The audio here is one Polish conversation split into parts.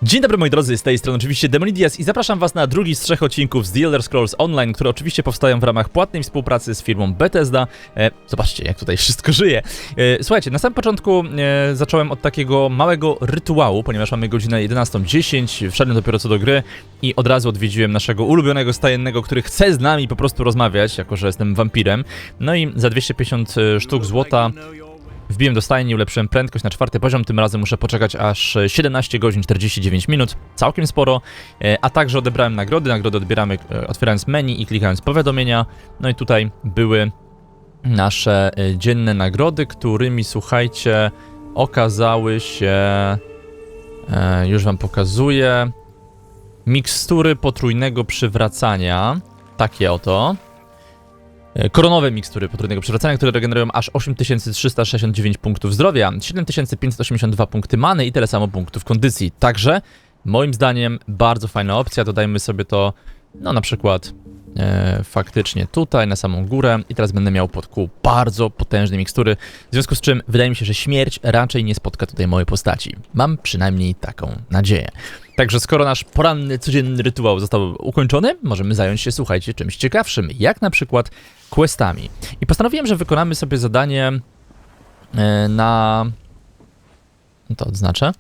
Dzień dobry moi drodzy, z tej strony oczywiście Demonidias i zapraszam was na drugi z 3 odcinków z The Elder Scrolls Online, które oczywiście powstają w ramach płatnej współpracy z firmą Bethesda. Zobaczcie, jak tutaj wszystko żyje. Słuchajcie, na samym początku zacząłem od takiego małego rytuału, ponieważ mamy godzinę 11:10, wszedłem dopiero co do gry i od razu odwiedziłem naszego ulubionego stajennego, który chce z nami po prostu rozmawiać, jako że jestem wampirem. No i za 250 sztuk złota wbiłem do stajni, ulepszyłem prędkość na 4. poziom, tym razem muszę poczekać aż 17 godzin 49 minut, całkiem sporo, a także odebrałem nagrody. Nagrody odbieramy otwierając menu i klikając powiadomienia. No i tutaj były nasze dzienne nagrody, którymi, słuchajcie, okazały się, już wam pokazuję, mikstury potrójnego przywracania, takie oto. Koronowe mikstury potrójnego przywracania, które regenerują aż 8369 punktów zdrowia, 7582 punkty many i tyle samo punktów kondycji. Także, moim zdaniem, bardzo fajna opcja. Dodajmy sobie to, no na przykład, faktycznie tutaj, na samą górę. I teraz będę miał pod kół bardzo potężne mikstury, w związku z czym wydaje mi się, że śmierć raczej nie spotka tutaj mojej postaci. Mam przynajmniej taką nadzieję. Także skoro nasz poranny, codzienny rytuał został ukończony, możemy zająć się, słuchajcie, czymś ciekawszym, jak na przykład questami. I postanowiłem, że wykonamy sobie zadanie na... to odznaczę.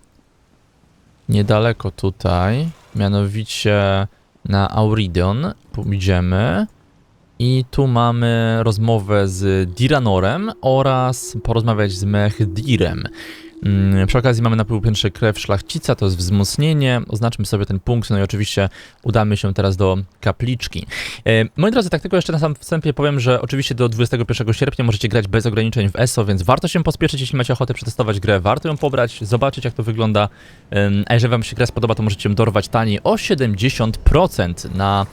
Niedaleko tutaj, mianowicie na Auridion pójdziemy i tu mamy rozmowę z Diranorem oraz porozmawiać z Mechdirem. Przy okazji mamy na półpiętrze krew szlachcica, to jest wzmocnienie, oznaczmy sobie ten punkt, no i oczywiście udamy się teraz do kapliczki. Moi drodzy, tak tylko jeszcze na samym wstępie powiem, że oczywiście do 21 sierpnia możecie grać bez ograniczeń w ESO, więc warto się pospieszyć, jeśli macie ochotę przetestować grę, warto ją pobrać, zobaczyć jak to wygląda, a jeżeli wam się gra spodoba, to możecie ją dorwać taniej o 70% na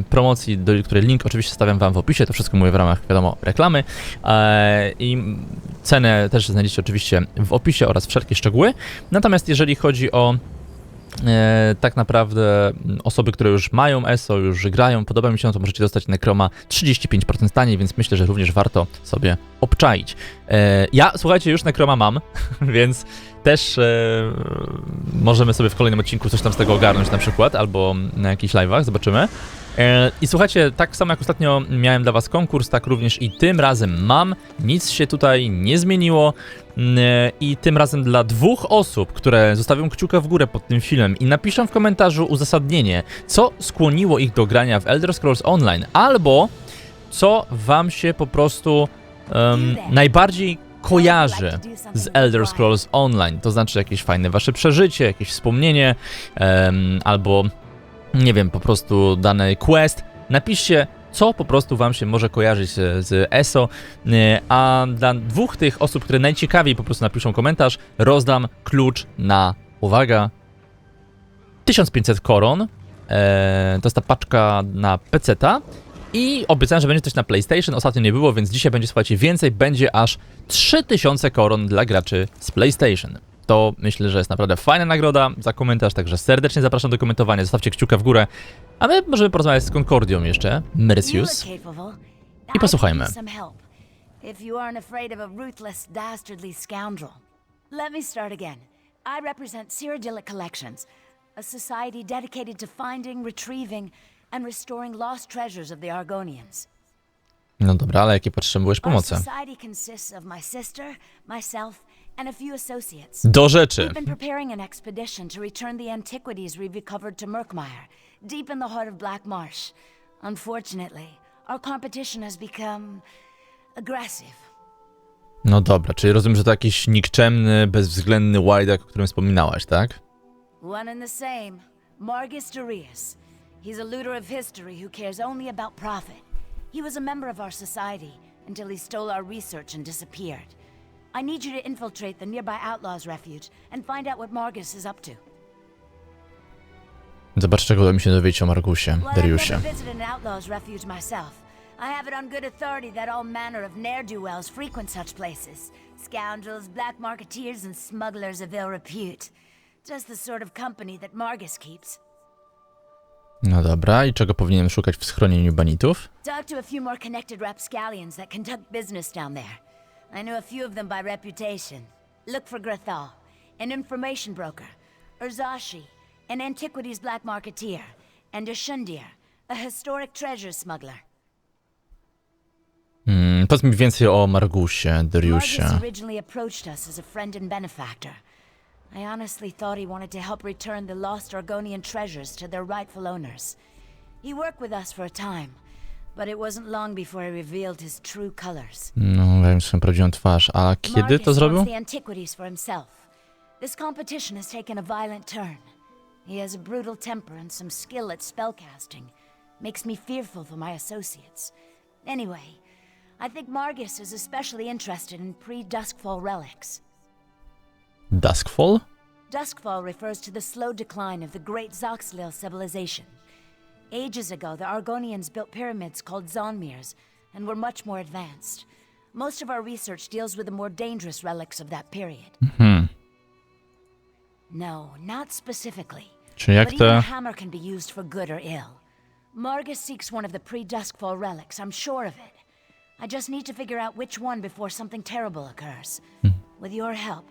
promocji, do której link oczywiście stawiam wam w opisie, to wszystko mówię w ramach, wiadomo, reklamy i cenę też znajdziecie oczywiście w opisie oraz wszelkie szczegóły. Natomiast jeżeli chodzi o tak naprawdę osoby, które już mają ESO, już grają, podoba mi się, to możecie dostać Necroma 35% taniej, więc myślę, że również warto sobie obczaić. Ja, słuchajcie, już Necroma mam, więc też możemy sobie w kolejnym odcinku coś tam z tego ogarnąć na przykład, albo na jakichś live'ach, zobaczymy. I słuchajcie, tak samo jak ostatnio miałem dla was konkurs, tak również i tym razem mam. Nic się tutaj nie zmieniło. I tym razem dla 2 osób, które zostawią kciuka w górę pod tym filmem i napiszą w komentarzu uzasadnienie, co skłoniło ich do grania w Elder Scrolls Online, albo co wam się po prostu najbardziej kojarzy z Elder Scrolls Online, to znaczy jakieś fajne wasze przeżycie, jakieś wspomnienie, albo nie wiem, po prostu dany quest. Napiszcie, co po prostu wam się może kojarzyć z ESO, a dla 2 tych osób, które najciekawiej po prostu napiszą komentarz, rozdam klucz na, uwaga, 1500 koron, to jest ta paczka na PC-ta i obiecałem, że będzie coś na PlayStation, ostatnio nie było, więc dzisiaj będzie, słuchajcie, więcej, będzie aż 3000 koron dla graczy z PlayStation. To myślę, że jest naprawdę fajna nagroda za komentarz, także serdecznie zapraszam do komentowania, zostawcie kciuka w górę, a my możemy porozmawiać z Concordią jeszcze, Mercius, i posłuchajmy. No dobra, ale jakie potrzebujesz pomocy? And a few associates. Do rzeczy. We've been preparing an expedition to return the antiquities we've recovered to Murkmire, deep in the heart of Black Marsh. Unfortunately, our competition has become aggressive. No dobra, czyli rozumiem, że to jakiś nikczemny, bezwzględny łajdak, o którym wspominałaś, tak? One and the same. Margus Darius. He's a looter of history who cares only about profit. He was a member of our society until he stole our research and disappeared. I need you to infiltrate the nearby Outlaws Refuge and find out what Margus is up to. Zobacz, czego uda mi się dowiedzieć o Margusie, Dariusie. I've never visited an Outlaws Refuge myself. I have it on good authority that all manner of ne'er-do-wells frequent such places. Scoundrels, black marketeers, and smugglers of ill repute. Just the sort of company that Margus keeps. No dobra, i czego powinienem szukać w schronieniu banitów? Talk to a few more connected rapscallions that conduct business down there. I know a few of them by reputation. Look for Grathal, an information broker. Urzashi, an antiquities black marketeer, and Ashundir, a historic treasure smuggler. Powiedz mi więcej o Margusie, Dariusie. Margus originally approached us as a friend and benefactor. I honestly thought he wanted to help return the lost Argonian treasures to their rightful owners. He worked with us for a time, but it wasn't long before he revealed his true colors. No, wiem swoją prawdziwą twarz, a kiedy to zrobił? Margus wants the antiquities for himself. This competition has taken a violent turn. He has a brutal temper and some skill at spellcasting. Makes me fearful for my associates. Anyway, I think Margus is especially interested in pre-Duskfall relics. Duskfall? Duskfall refers to the slow decline of the great Zoxlil civilization. Ages ago, the Argonians built pyramids called Zonmirs, and were much more advanced. Most of our research deals with the more dangerous relics of that period. No, not specifically. Czyli jak But even a te... hammer can be used for good or ill. Margus seeks one of the pre-Duskfall relics, I'm sure of it. I just need to figure out which one before something terrible occurs. With your help,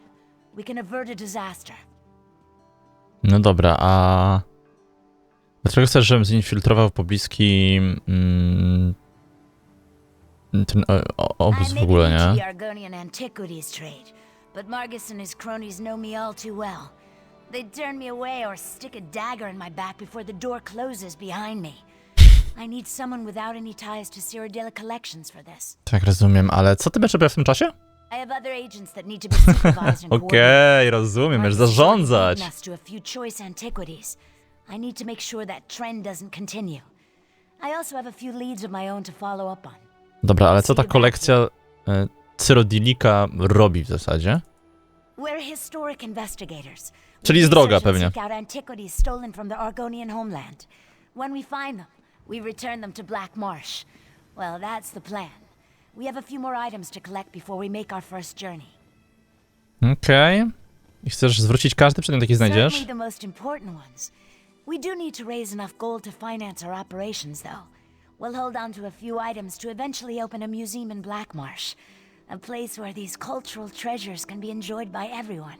we can avert a disaster. No dobra, a... Dlaczego chcesz, żebym zinfiltrował pobliski... ten obóz w ogóle, nie? the Argonian antiquities trade, but Margus and his cronies know me all too well. They'd turn me away or stick a dagger in my back before the door closes behind me. I need someone without any ties to Cyrodiila collections for this. Tak, rozumiem, ale co ty będziesz robiła w tym czasie? I have other agents that need to be supervised and Okej, rozumiem, będziesz zarządzać. to a few choice antiquities. I need to make sure that trend doesn't continue. I also have a few leads of my own to follow up on. Dobra, ale co ta kolekcja Cyrodiilika robi w zasadzie? We're historic investigators. Czyli jest droga pewnie. Seek out antiquities stolen from the Argonian homeland. When we find them, we return them to Black Marsh. Well, that's the plan. We have a few more items to collect before we make our first journey. Okej. I chcesz zwrócić każdy, przedtem taki znajdziesz? Certainly the most important ones. We do need to raise enough gold to finance our operations, though. We'll hold on to a few items to eventually open a museum in Black Marsh. A place where these cultural treasures can be enjoyed by everyone.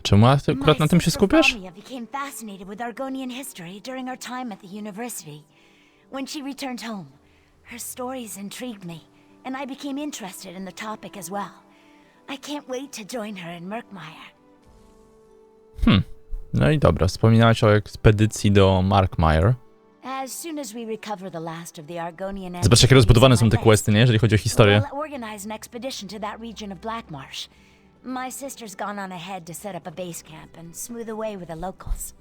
Czemu akurat na tym się skupiasz? My sister became fascinated with Argonian history during our time at the university. When she returned home, her stories intrigued me, and I became interested in the topic as well. I can't wait to join her in Murkmire. No i dobra, wspominałaś o ekspedycji do Murkmire. As soon as we recover the last of the Argonian Zobacz, jakie rozbudowane są te questy, nie? Jeżeli chodzi o historię. We'll organize an expedition to that region of Black Marsh. My sister's gone on ahead to set up a base camp and smooth the way with the locals.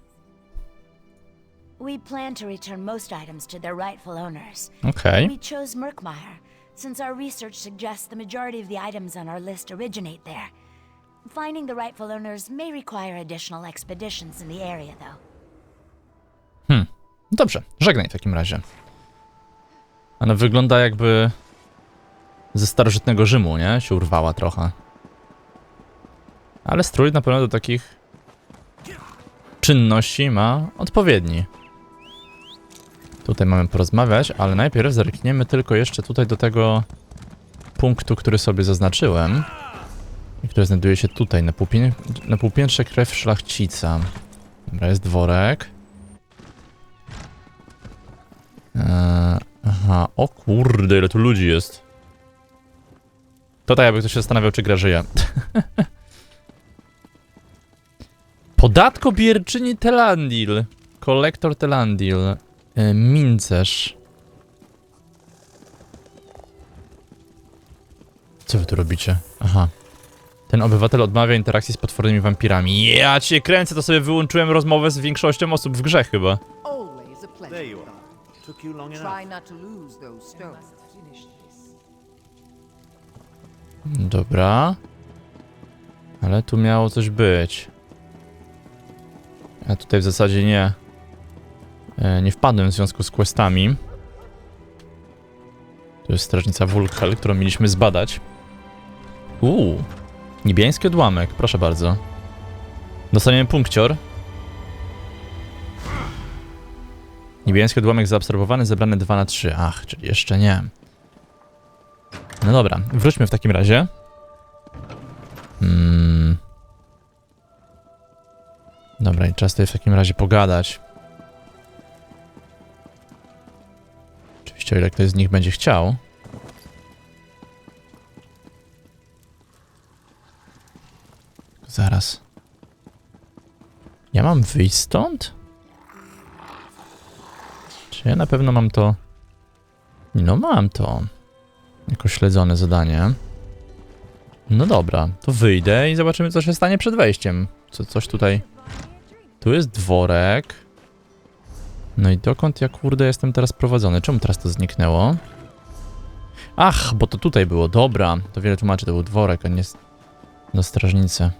We plan to return most items to their rightful owners. Okej. We chose Murkmire, since our research suggests the majority of the items on our list originate there. Finding the rightful owners may require additional expeditions in the area, though. Dobrze, żegnaj w takim razie. Ona wygląda jakby ze starożytnego Rzymu, nie? Się urwała trochę. Ale strój na pewno do takich czynności ma odpowiedni. Tutaj mamy porozmawiać, ale najpierw zerkniemy tylko jeszcze tutaj do tego punktu, który sobie zaznaczyłem. I który znajduje się tutaj, na półpiętrze krew szlachcica. Dobra, jest dworek. Aha, o kurde, ile tu ludzi jest. To tak, jakby ktoś się zastanawiał, czy gra żyje. Podatkobierczyni Telandil. Kolektor Telandil. Mincerz. Co wy tu robicie? Aha. Ten obywatel odmawia interakcji z potwornymi wampirami. Ja cię kręcę, to sobie wyłączyłem rozmowę z większością osób w grze chyba. Always a pleasure. There you are. Took you long enough. Try not to lose those stones. Dobra. Ale tu miało coś być. Ja tutaj w zasadzie nie wpadłem w związku z questami. Tu jest strażnica Wulkhel, którą mieliśmy zbadać. Niebiański odłamek, proszę bardzo. Dostaniemy punkcior. Niebiański odłamek zaabsorbowany, zebrany 2 na 3. Ach, czyli jeszcze nie. No dobra, wróćmy w takim razie. Dobra, i czas tutaj w takim razie pogadać. Oczywiście, o ile ktoś z nich będzie chciał. Zaraz. Ja mam wyjść stąd? Czy ja na pewno mam to... No mam to. Jako śledzone zadanie. No dobra, to wyjdę i zobaczymy, co się stanie przed wejściem. Coś tutaj... Tu jest dworek. No i dokąd ja kurde jestem teraz prowadzony? Czemu teraz to zniknęło? Ach, bo to tutaj było, dobra. To wiele tłumaczy, to był dworek, a nie... Do strażnicy.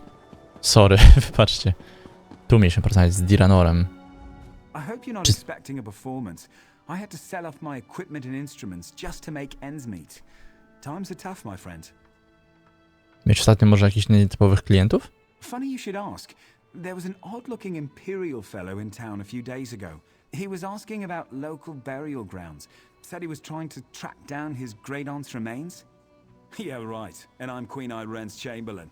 Sorry, wybaczcie. Tu mieliśmy porozmawiać z Diranorem. I hope you're not expecting a performance. I had to sell off my equipment and instruments just to make ends meet. Times are tough, my friend. Mieć ostatnio może jakichś nietypowych klientów? Funny you should ask. There was an odd-looking Imperial fellow in town a few days ago. He was asking about local burial grounds. Said he was trying to track down his great-aunt's remains. Yeah, right. And I'm Queen Irene's Chamberlain.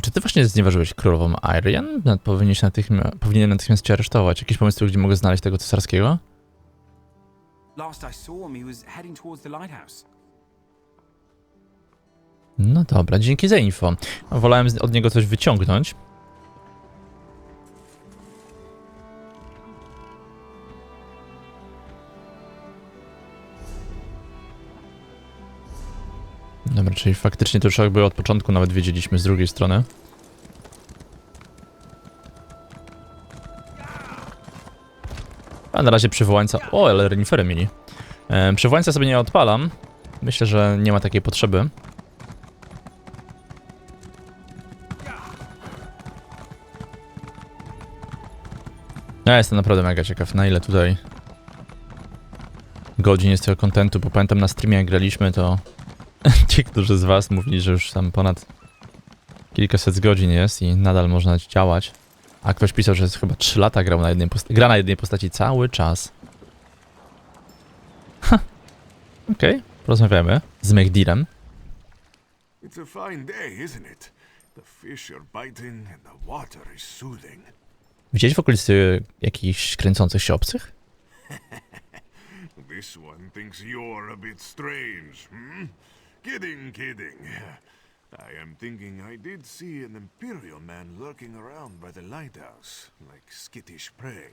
Czy ty właśnie znieważyłeś królową Irene? Powinienem natychmiast cię aresztować. Jakiś pomysł, gdzie mogę znaleźć tego cesarskiego? Last I saw him, he was heading towards the lighthouse. No dobra, dzięki za info. Wolałem od niego coś wyciągnąć. Dobra, czyli faktycznie to już jakby od początku nawet wiedzieliśmy z drugiej strony. A na razie przywołańca... O, ale renifery mieli. Przywołańca sobie nie odpalam. Myślę, że nie ma takiej potrzeby. Ja jestem naprawdę mega ciekaw, na ile tutaj godzin jest tego kontentu, bo pamiętam na streamie jak graliśmy, to ci, którzy z was mówili, że już tam ponad kilkaset godzin jest i nadal można działać. A ktoś pisał, że chyba 3 lata grał na jednej gra na jednej postaci cały czas. Okej, porozmawiamy z Mechdirem. It's a fine day, isn't it? The fish are biting and the water is soothing. Widziałeś w okolicy jakichś kręcących się obcych? This one thinks you're a bit strange, hmm? Kidding, kidding. I am thinking I did see an Imperial man lurking around by the lighthouse, like skittish prey.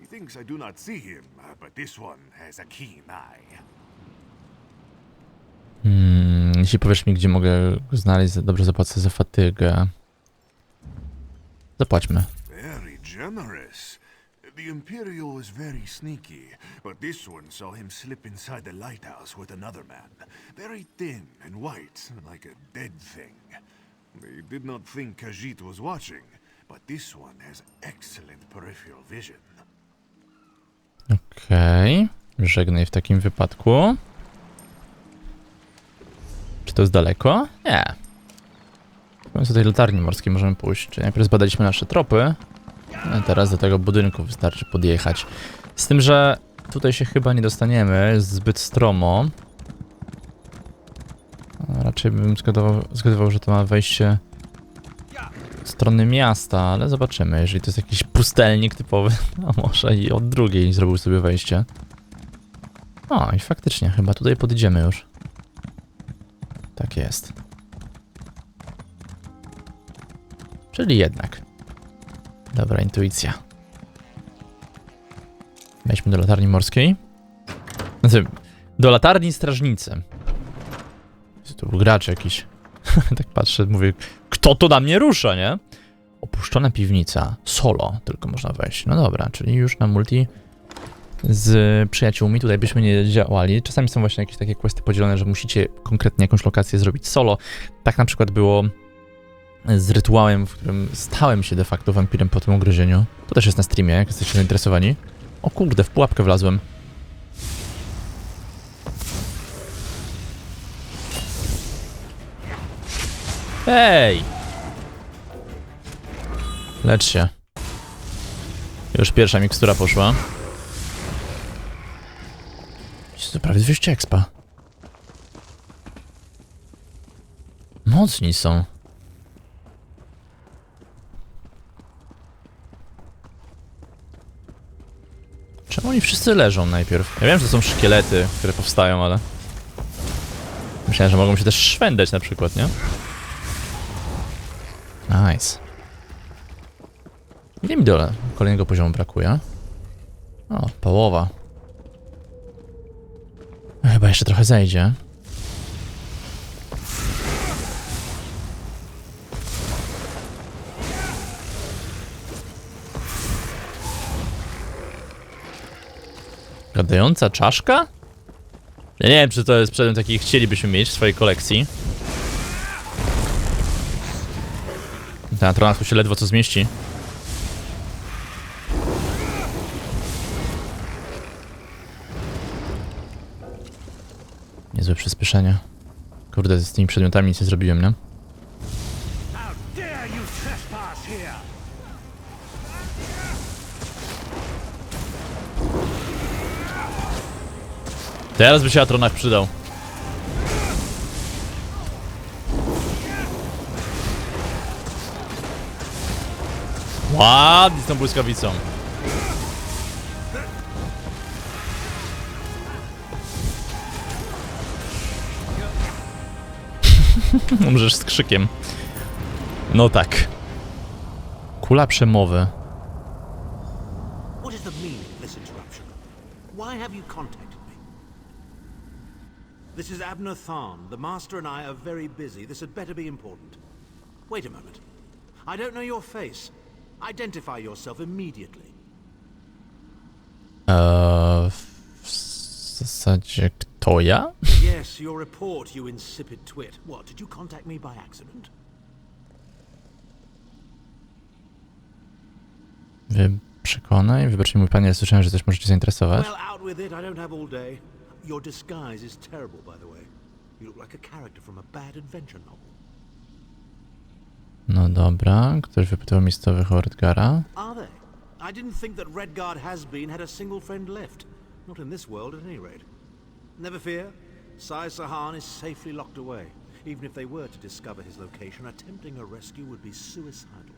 He thinks I do not see him, but this one has a keen eye. Jeśli powiesz mi, gdzie mogę go znaleźć, dobrze zapłacę za fatygę. Zapłaćmy. Very generous. The Imperial was very sneaky, but this one saw him slip inside the lighthouse with another man. Very thin and white, like a dead thing. They did not think Khajiit was watching, but this one has excellent peripheral vision. Okej. Żegnaj w takim wypadku. Czy to jest daleko? Nie. Do tej latarni morskiej możemy pójść. Czyli najpierw zbadaliśmy nasze tropy. A teraz do tego budynku wystarczy podjechać. Z tym, że tutaj się chyba nie dostaniemy. Jest zbyt stromo. A raczej bym zgadywał, że to ma wejście od strony miasta, ale zobaczymy. Jeżeli to jest jakiś pustelnik typowy, a może i od drugiej zrobił sobie wejście. O, i faktycznie, chyba tutaj podjedziemy już. Tak jest. Czyli jednak. Dobra intuicja. Wejdźmy do latarni morskiej. Znaczy, do latarni strażnicy. To był gracz jakiś. Tak patrzę, mówię, kto to na mnie rusza, nie? Opuszczona piwnica. Solo tylko można wejść. No dobra, czyli już na multi z przyjaciółmi tutaj byśmy nie działali. Czasami są właśnie jakieś takie questy podzielone, że musicie konkretnie jakąś lokację zrobić solo. Tak na przykład było z rytuałem, w którym stałem się de facto wampirem po tym ugryzieniu. To też jest na streamie, jak jesteście zainteresowani. O kurde, w pułapkę wlazłem. Hej! Lecz się. Już pierwsza mikstura poszła. To prawie 200 expa. Mocni są. Czemu oni wszyscy leżą najpierw? Ja wiem, że to są szkielety, które powstają, ale... Myślałem, że mogą się też szwendać na przykład, nie? Nice. Ile mi dole kolejnego poziomu brakuje? O, połowa. Chyba jeszcze trochę zejdzie. Gadająca czaszka? Ja nie wiem, czy to jest przedmiot, jaki chcielibyśmy mieć w swojej kolekcji. Ta trona tu się ledwo co zmieści. Niezłe przyspieszenie. Kurde, z tymi przedmiotami nic nie zrobiłem, nie? Teraz by się Atronach przydał. Ładnie z tą błyskawicą. Umrzesz z krzykiem. No tak. Kula przemowy. What is the meaning of this interruption? Why have you contacted me? This is Abner Tharn. The Master and I are very busy. This had better be important. Wait a moment. I don't know your face. Identify yourself immediately. W zasadzie kto ja? Yes, your report, you insipid twit. What, did you contact me by accident? Przekonaj, wybacz mi mój panie, słyszałem, że coś możecie zainteresować. Well, out with it. I don't have all day. Your disguise is terrible, by the way. You look like a character from a bad adventure novel. No dobra, ktoś wypytał miejscowych o Redgara. Are they? I didn't think that Redguard has-been had a single friend left. Not in this world, at any rate. Never fear. Sai Sahan is safely locked away. Even if they were to discover his location, attempting a rescue would be suicidal.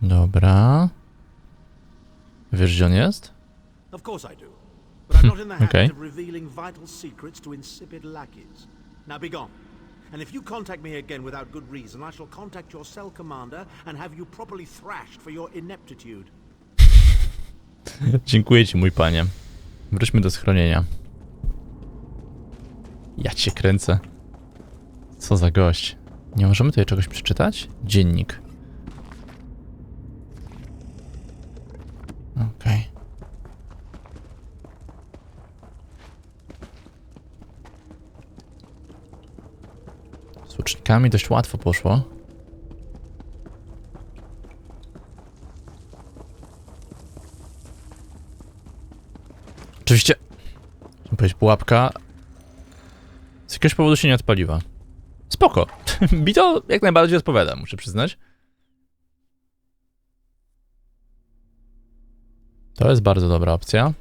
Dobra. Wiesz, gdzie on jest? Of course I do. But I'm not in the habit Okay. of revealing vital secrets to insipid lackeys. Now be gone. And if you contact me again without good reason, I shall contact your cell commander and have you properly thrashed for your ineptitude. Dziękuję ci, mój panie. Wróćmy do schronienia. Ja cię kręcę. Co za gość. Nie możemy tutaj czegoś przeczytać? Dziennik. Okej. Z łucznikami dość łatwo poszło. Oczywiście, chciałem powiedzieć, pułapka z jakiegoś powodu się nie odpaliła. Spoko. Mi to jak najbardziej odpowiada, muszę przyznać. To jest bardzo dobra opcja.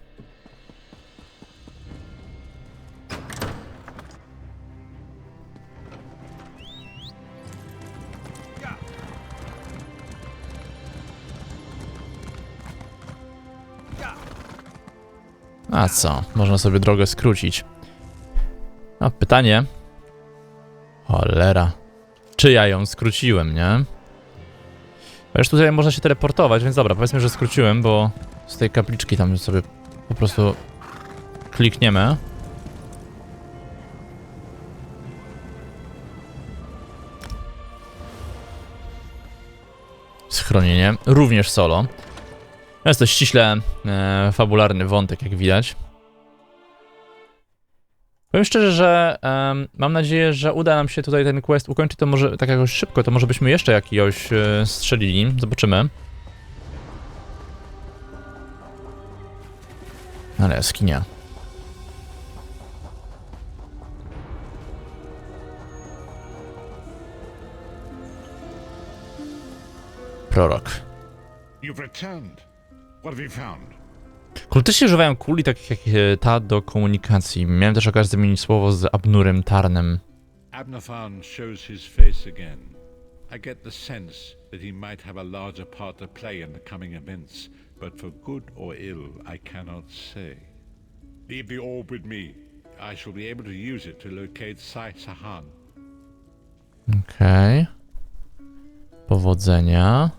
A co? Można sobie drogę skrócić. A pytanie... Cholera. Czy ja ją skróciłem, nie? Wiesz, tutaj można się teleportować, więc dobra, powiedzmy, że skróciłem, bo z tej kapliczki tam sobie po prostu klikniemy. Schronienie, również solo. Jest to ściśle fabularny wątek, jak widać. Powiem szczerze, że mam nadzieję, że uda nam się tutaj ten quest ukończyć, to może tak jakoś szybko, to może byśmy jeszcze jakiegoś strzelili. Zobaczymy. Ale jaskinia. Prorok. You've returned. What have you found? Kultyści używają kuli takich jak ta do komunikacji. Miałem też okazję zmienić słowo z Abnurem Tarnem. Abnathan shows his face again, I get the sense that he might have a larger part to play in the coming events, but for good or ill, I cannot say. Leave the orb with me. I shall be able to use it to locate Sai Sahan. Okej. Powodzenia.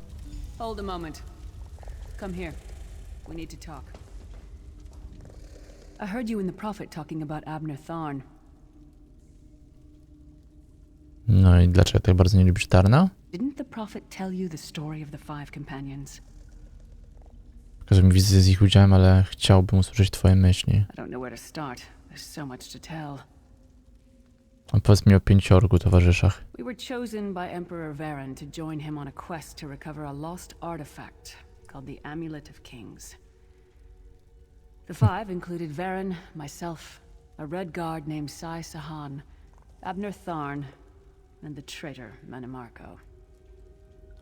Hold a moment. Come here. We need to talk. I heard you and the Prophet talking about Abner Tharn. No i dlaczego tak bardzo nie lubisz Tarna? Didn't the Prophet tell you the story of the 5 companions? Pokazuję mi wizję z ich udziałem, ale chciałbym usłyszeć twoje myśli. I don't know where to start. There's so much to tell. Powiedz mi o 5 towarzyszach. We were chosen by Emperor Varen to join him on a quest to recover a lost artifact called the Amulet of Kings. The 5 included Varen, myself, a red guard named Sai Sahan, Abner Tharn, and the traitor Manimarco.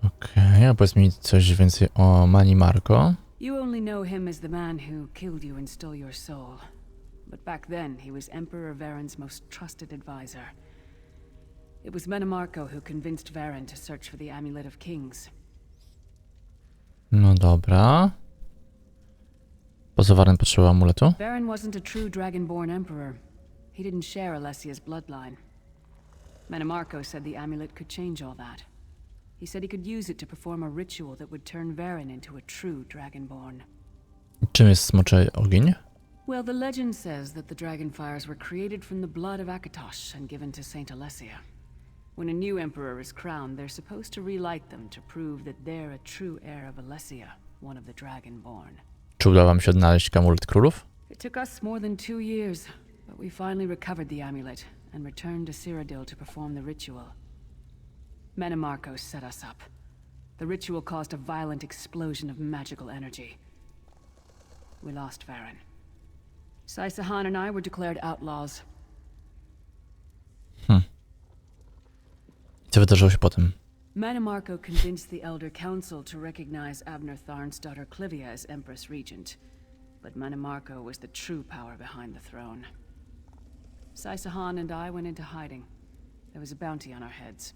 Okej, a powiedz mi coś więcej o Manimarco. You only know him as the man who killed you and stole your soul. But back then, he was Emperor Varen's most trusted advisor. It was Manimarco who convinced Varen to search for the Amulet of Kings. No dobra. Po co Varen potrzebował amuletu? Varen wasn't a true Dragonborn Emperor. He didn't share Alessia's bloodline. Manimarco said the amulet could change all that. He said he could use it to perform a ritual that would turn Varen into a true Dragonborn. Czym jest smoczy ogień? Well, the legend says that the Dragonfires were created from the blood of Akatosh and given to Saint Alessia. When a new emperor is crowned, they're supposed to relight them to prove that they're a true heir of Alessia, one of the Dragonborn. Czy udało wam się odnaleźć amulet królów? It took us more than 2 years, but we finally recovered the amulet and returned to Cyrodiil to perform the ritual. Manimarco set us up. The ritual caused a violent explosion of magical energy. We lost Varen. Sai Sahan and I were declared outlaws. Co wydarzyło się potem? Manimarco convinced the Elder Council to recognize Abner Tharn's daughter Clivia as Empress Regent. But Manimarco was the true power behind the throne. Sai Sahan and I went into hiding. There was a bounty on our heads.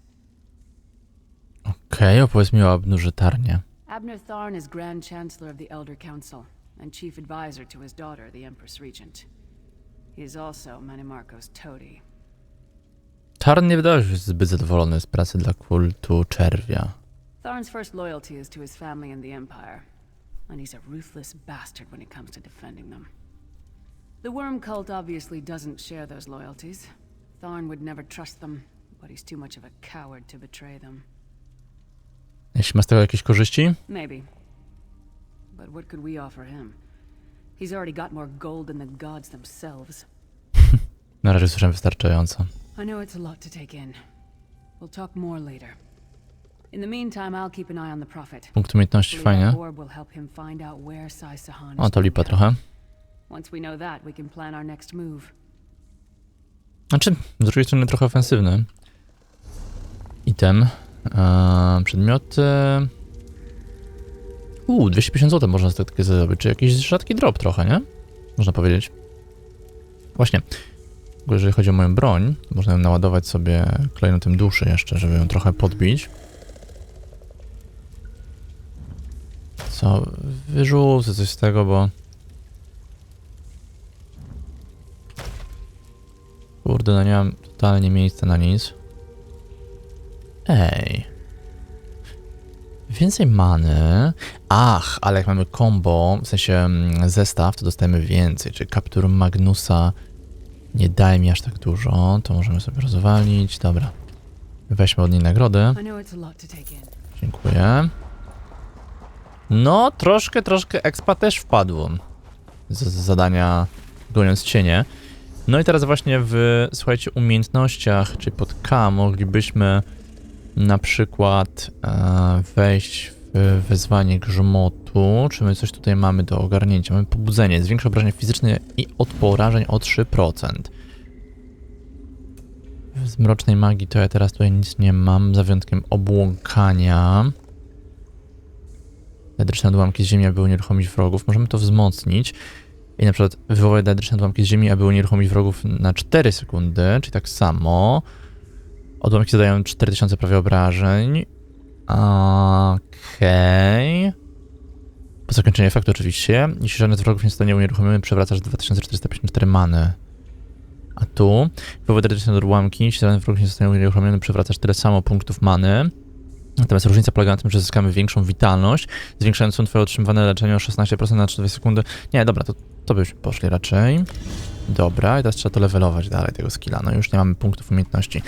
Okej, opowiedz mi o Abnurze Tarnie. Abner Tharn is Grand Chancellor of the Elder Council and Chief Advisor to his daughter, the Empress Regent. He is also Manimarco's toady. Tarn nie wydawał się zbyt zadowolony z pracy dla kultu czerwia. Tharn's first loyalty is to his family and the Empire, and he's a ruthless bastard when it comes to defending them. The Worm Cult obviously doesn't share those loyalties. Tharn would never trust them, but he's too much of a coward to betray them. Jeśli ma z tego jakieś korzyści? Maybe. But what could we offer him? He's already got more gold than the gods themselves. Na razie słyszę wystarczająco. I know it's a lot to take in. We'll talk more later. In the meantime, I'll keep an eye on the Prophet. Punkt umiejętności, fajnie. Will help him find out where Sai Sahan O, to lipa trochę. Once we know that, we can plan our next move. Znaczy, z drugiej strony trochę ofensywny. Item. Przedmioty. 250 zł można z takie zrobić. Czy jakiś rzadki drop trochę, nie? Można powiedzieć. Właśnie. Jeżeli chodzi o moją broń, to można ją naładować sobie klejnotem duszy jeszcze, żeby ją trochę podbić. Co? Wyrzucę coś z tego, bo... Kurde, no nie mam totalnie miejsca na nic. Ej. Więcej many. Ach, ale jak mamy combo, w sensie zestaw, to dostajemy więcej. Czyli kaptur Magnusa nie daje mi aż tak dużo. To możemy sobie rozwalić. Dobra. Weźmy od niej nagrody. Dziękuję. No, troszkę expa też wpadło. Z zadania goniąc cienie. No i teraz właśnie w, słuchajcie, umiejętnościach, czyli pod K moglibyśmy na przykład wejść w wezwanie grzmotu. Czy my coś tutaj mamy do ogarnięcia? Mamy pobudzenie, zwiększa obrażenia fizyczne i od porażeń o 3%. Z mrocznej magii to ja teraz tutaj nic nie mam, za wyjątkiem obłąkania. Diadryczne odłamki z ziemi, aby unieruchomić wrogów. Możemy to wzmocnić. I na przykład wywołać diadryczne odłamki z ziemi, aby unieruchomić wrogów na 4 sekundy, czyli tak samo. Odłamki zadają 4000 prawie obrażeń. Okej. Po zakończeniu efektu oczywiście. Jeśli żaden z wrogów nie zostanie unieruchomiony, przewracasz 2454 many. A tu, wywód radyczny odłamki, jeśli żaden z wrogów nie zostanie unieruchomiony, przewracasz tyle samo punktów many. Natomiast różnica polega na tym, że zyskamy większą witalność, zwiększającą twoje otrzymywane leczenie o 16% na 2 sekundy. Nie, dobra, to byśmy poszli raczej. Dobra, i teraz trzeba to levelować dalej, tego skilla. No już nie mamy punktów umiejętności.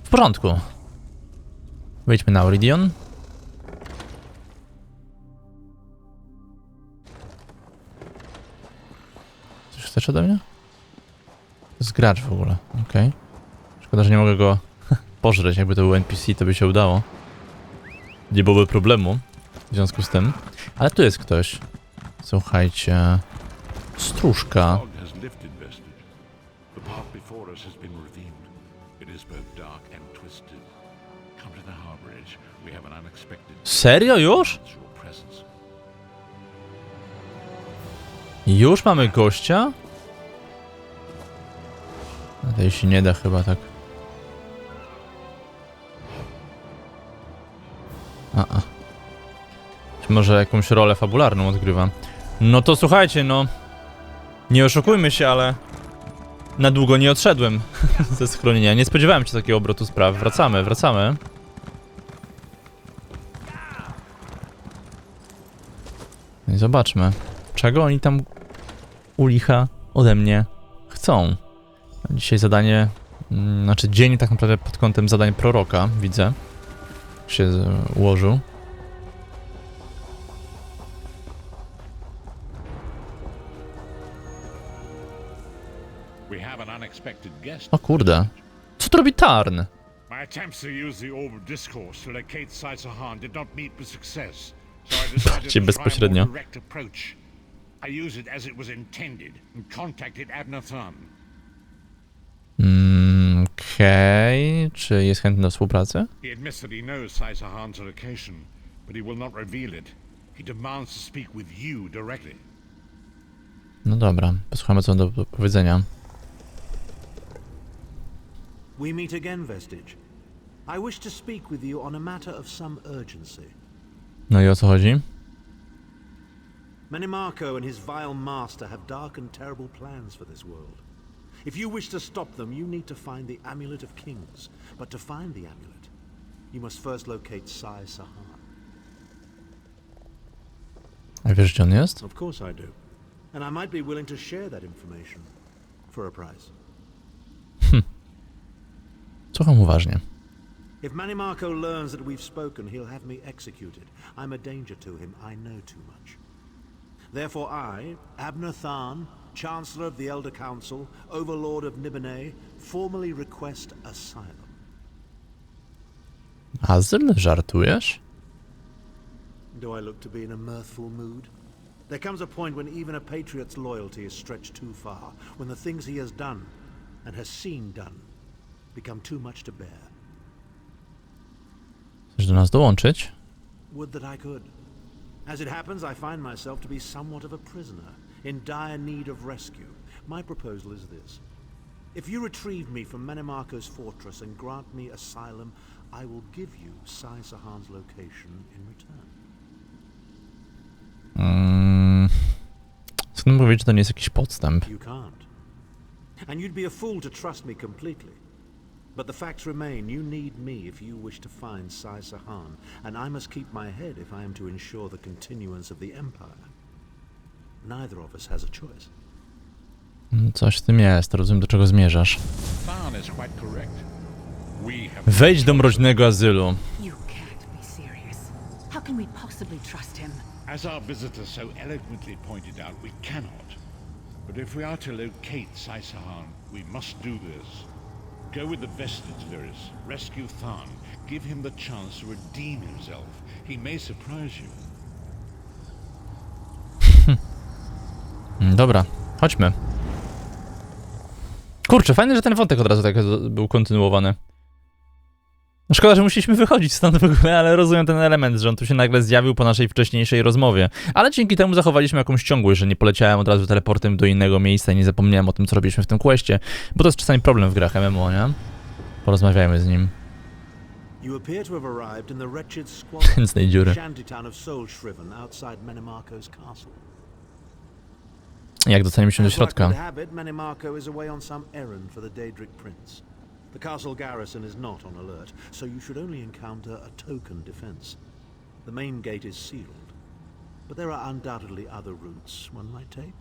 W porządku. Wejdźmy na Auridion. Coś chcesz ode mnie? To jest gracz w ogóle, okej. Szkoda, że nie mogę go pożreć, jakby to był NPC, to by się udało. Nie byłoby problemu w związku z tym. Ale tu jest ktoś. Słuchajcie. Stróżka. Serio już? Już mamy gościa? No to się nie da chyba tak. Czy może jakąś rolę fabularną odgrywa? No to słuchajcie, no. Nie oszukujmy się, ale na długo nie odszedłem ze schronienia. Nie spodziewałem się takiego obrotu spraw. Wracamy. No i zobaczmy, czego oni tam u licha ode mnie chcą. Dzisiaj zadanie, znaczy dzień tak naprawdę pod kątem zadań proroka, widzę, się ułożył. O kurde, co to robi Tarn? My attempts to use the orb of discourse to locate Sai-Sahan did not meet with success, so I decided to try a bezpośrednio. more direct approach. I use it as it was intended and contacted Abnathan. Okej, czy jest chętny do współpracy? He admits that he knows Sai-Sahan's location, but he will not reveal it. He demands to speak with you directly. No dobra, posłuchamy co on do powiedzenia. We meet again, Vestige. I wish to speak with you on a matter of some urgency. No i o co chodzi? Menimarco and his vile master have dark and terrible plans for this world. If you wish to stop them, you need to find the Amulet of Kings. But to find the amulet, you must first locate Sai-Sahan. A wiesz, gdzie on jest? Of course I do. And I might be willing to share that information for a price. Słucham uważnie. If Manimarco learns that we've spoken, he'll have me executed. I'm a danger to him. I know too much. Therefore I, Abnathan, Chancellor of the Elder Council, Overlord of Nibene, formally request asylum. Azyl? Żartujesz? Do I look to be in a mirthful mood? There comes a point when even a patriot's loyalty is stretched too far, when the things he has done, and has seen done, become too much to bear. Chcesz do nas dołączyć? Would that I could. As it happens, I find myself to be somewhat of a prisoner, in dire need of rescue. My proposal is this. If you retrieve me from Manimarco's fortress and grant me asylum, I will give you Sai-Sahan's location in return. Skąd mówić, że to nie jest jakiś podstęp? You can't. And you'd be a fool to trust me completely. But the facts remain, you need me if you wish to find Sai-Sahan, and I must keep my head if I am to ensure the continuance of the Empire. Neither of us has a choice. Coś w tym jest, rozumiem do czego zmierzasz. Than is quite correct. We have Wejdź do mroźnego azylu. You can't be serious. How can we possibly trust him? As our visitor so eloquently pointed out, we cannot. But if we are to locate Sai-Sahan, we must do this. Go with the Vestige, Lyris. Rescue Than. Give him the chance to redeem himself. He may surprise you. Dobra, chodźmy. Kurczę, fajne, że ten wątek od razu tak był kontynuowany. No szkoda, że musieliśmy wychodzić stąd w ogóle, ale rozumiem ten element, że on tu się nagle zjawił po naszej wcześniejszej rozmowie. Ale dzięki temu zachowaliśmy jakąś ciągłość, że nie poleciałem od razu teleportem do innego miejsca i nie zapomniałem o tym, co robiliśmy w tym questie, bo to jest czasami problem w grach MMO, nie? Porozmawiajmy z nim. You appear to have arrived in the wretched squalor Z tej dziury. shantytown of Soulshriven outside Menimarco's castle. Jak dostaniemy się do As luck środka? would have it, Menimarco is away on some errand for the Daedric Prince. The castle garrison is not on alert, so you should only encounter a token defense. The main gate is sealed, but there are undoubtedly other routes one might take.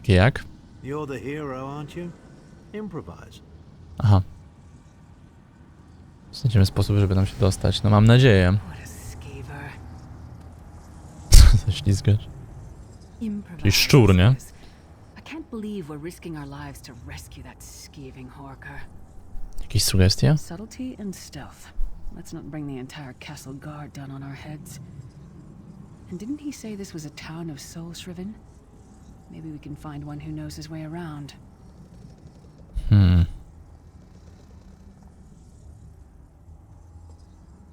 Jak? You're the hero, aren't you? Improvise. Aha. Znajdziemy sposób, żeby nam się dostać. No mam nadzieję. What a skeever. Zaślizgać. Czyli szczur, nie? I can't believe we're risking our lives to rescue that skeeving horker. Jakieś sugestie? Subtlety and stealth. Let's not bring the entire castle guard down on our heads. And didn't he say this was a town of Soulshriven? Maybe we can find one who knows his way around.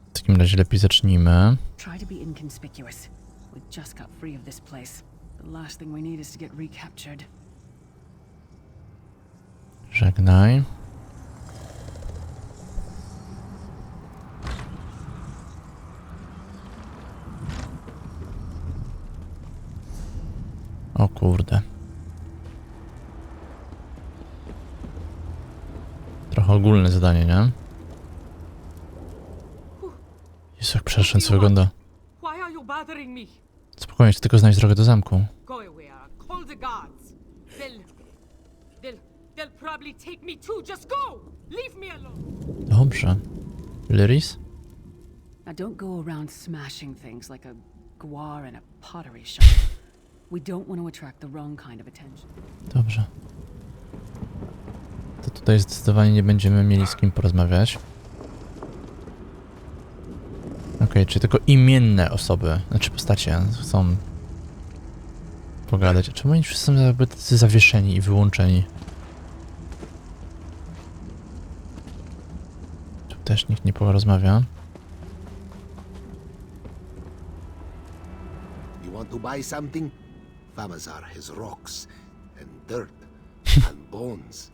W takim razie lepiej zacznijmy. Try to be inconspicuous. We just got free of this place. The last thing we need is to get recaptured. Żegnaj. O kurde. Trochę ogólne zadanie, nie? Jezu, jak przeszedł wygląda. Why are you bothering me? Spokojnie, chcę tylko znaleźć drogę do zamku. Go away, I'll call the guards. They'll probably take me too. Just go! Leave me alone! Dobrze. Lyris? Now don't go around smashing things like a guar in a pottery shop. We don't want to attract the wrong kind of attention. Dobrze. To tutaj zdecydowanie nie będziemy mieli z kim porozmawiać. Okej, czyli tylko imienne osoby, znaczy postacie chcą pogadać. A czemu oni wszyscy są jakby tacy zawieszeni i wyłączeni? Tu też nikt nie porozmawia. You want to buy something? Famazar has rocks and dirt and bones.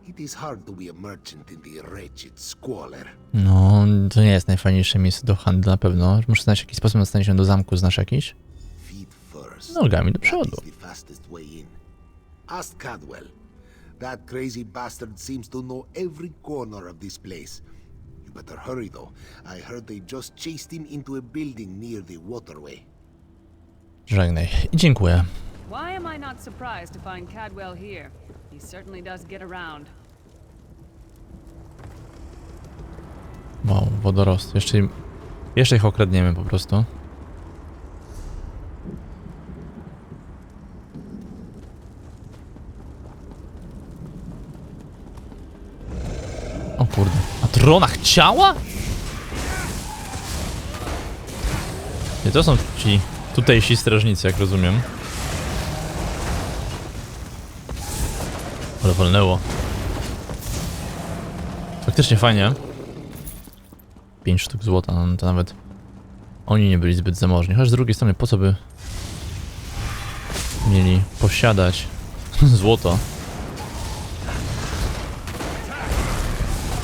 It is hard to be a merchant in the wretched squalor. No, to nie jest najfajniejsze miejsce do handlu na pewno. Muszę znaleźć jakiś sposób na dostanie się do zamku, znasz jakiś? Feet first. Nogami do That przodu. is the fastest way in. Ask Cadwell. That crazy bastard seems to know every corner of this place. You better hurry though. I heard they just chased him into a building near the waterway. Żegnaj. I dziękuję. Why am I not surprised to find Cadwell here? He certainly does get around. Wow, wodorost. Jeszcze ich okradniemy po prostu. O kurde. A trona chciała? Nie, to są ci tutejsi strażnicy, jak rozumiem. Ale wolnęło. Faktycznie fajnie. 5 sztuk złota, no to nawet oni nie byli zbyt zamożni. Chociaż z drugiej strony, po co by mieli posiadać złoto?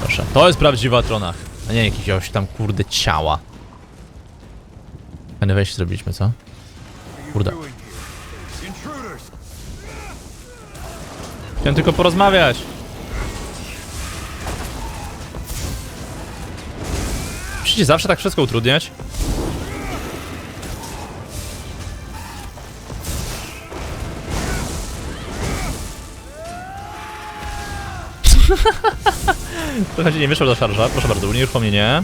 Proszę, to jest prawdziwa trona, a nie jakiegoś tam kurde ciała. Fajne wejście zrobiliśmy, co? Kurde. Chciałem tylko porozmawiać. Musicie zawsze tak wszystko utrudniać? Trochę nie wyszło do szarża, proszę bardzo, unieruchomienie.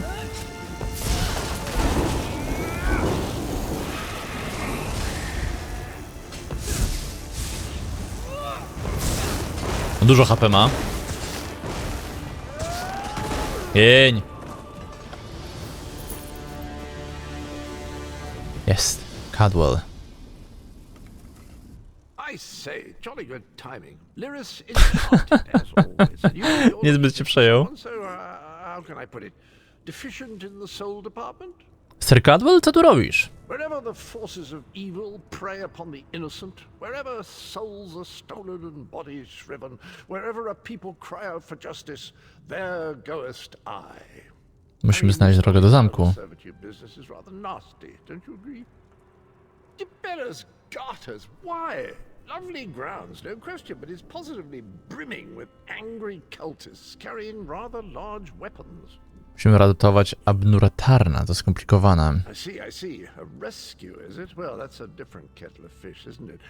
Dużo HP ma. Jeń. Jest. Cadwell. I say, jolly good timing. Lyris enchanted as always. And you're Niezbyt się przejął. so, how can I put it? Deficient in the soul department? Sir Cadwell, co tu robisz? Wherever the forces of evil prey upon the innocent, wherever souls are stolen and bodies shriven, wherever a people cry out for justice, there goest I. Musimy znaleźć drogę do zamku. Servitude business is rather nasty, don't you agree? Gebeller's Garters, why? Lovely grounds, no question, but it's positively brimming with angry cultists carrying rather large weapons. Musimy ratować Abnuratarna, to skomplikowane. I see. A rescue, is it? Well, that's a different kettle of fish, isn't it?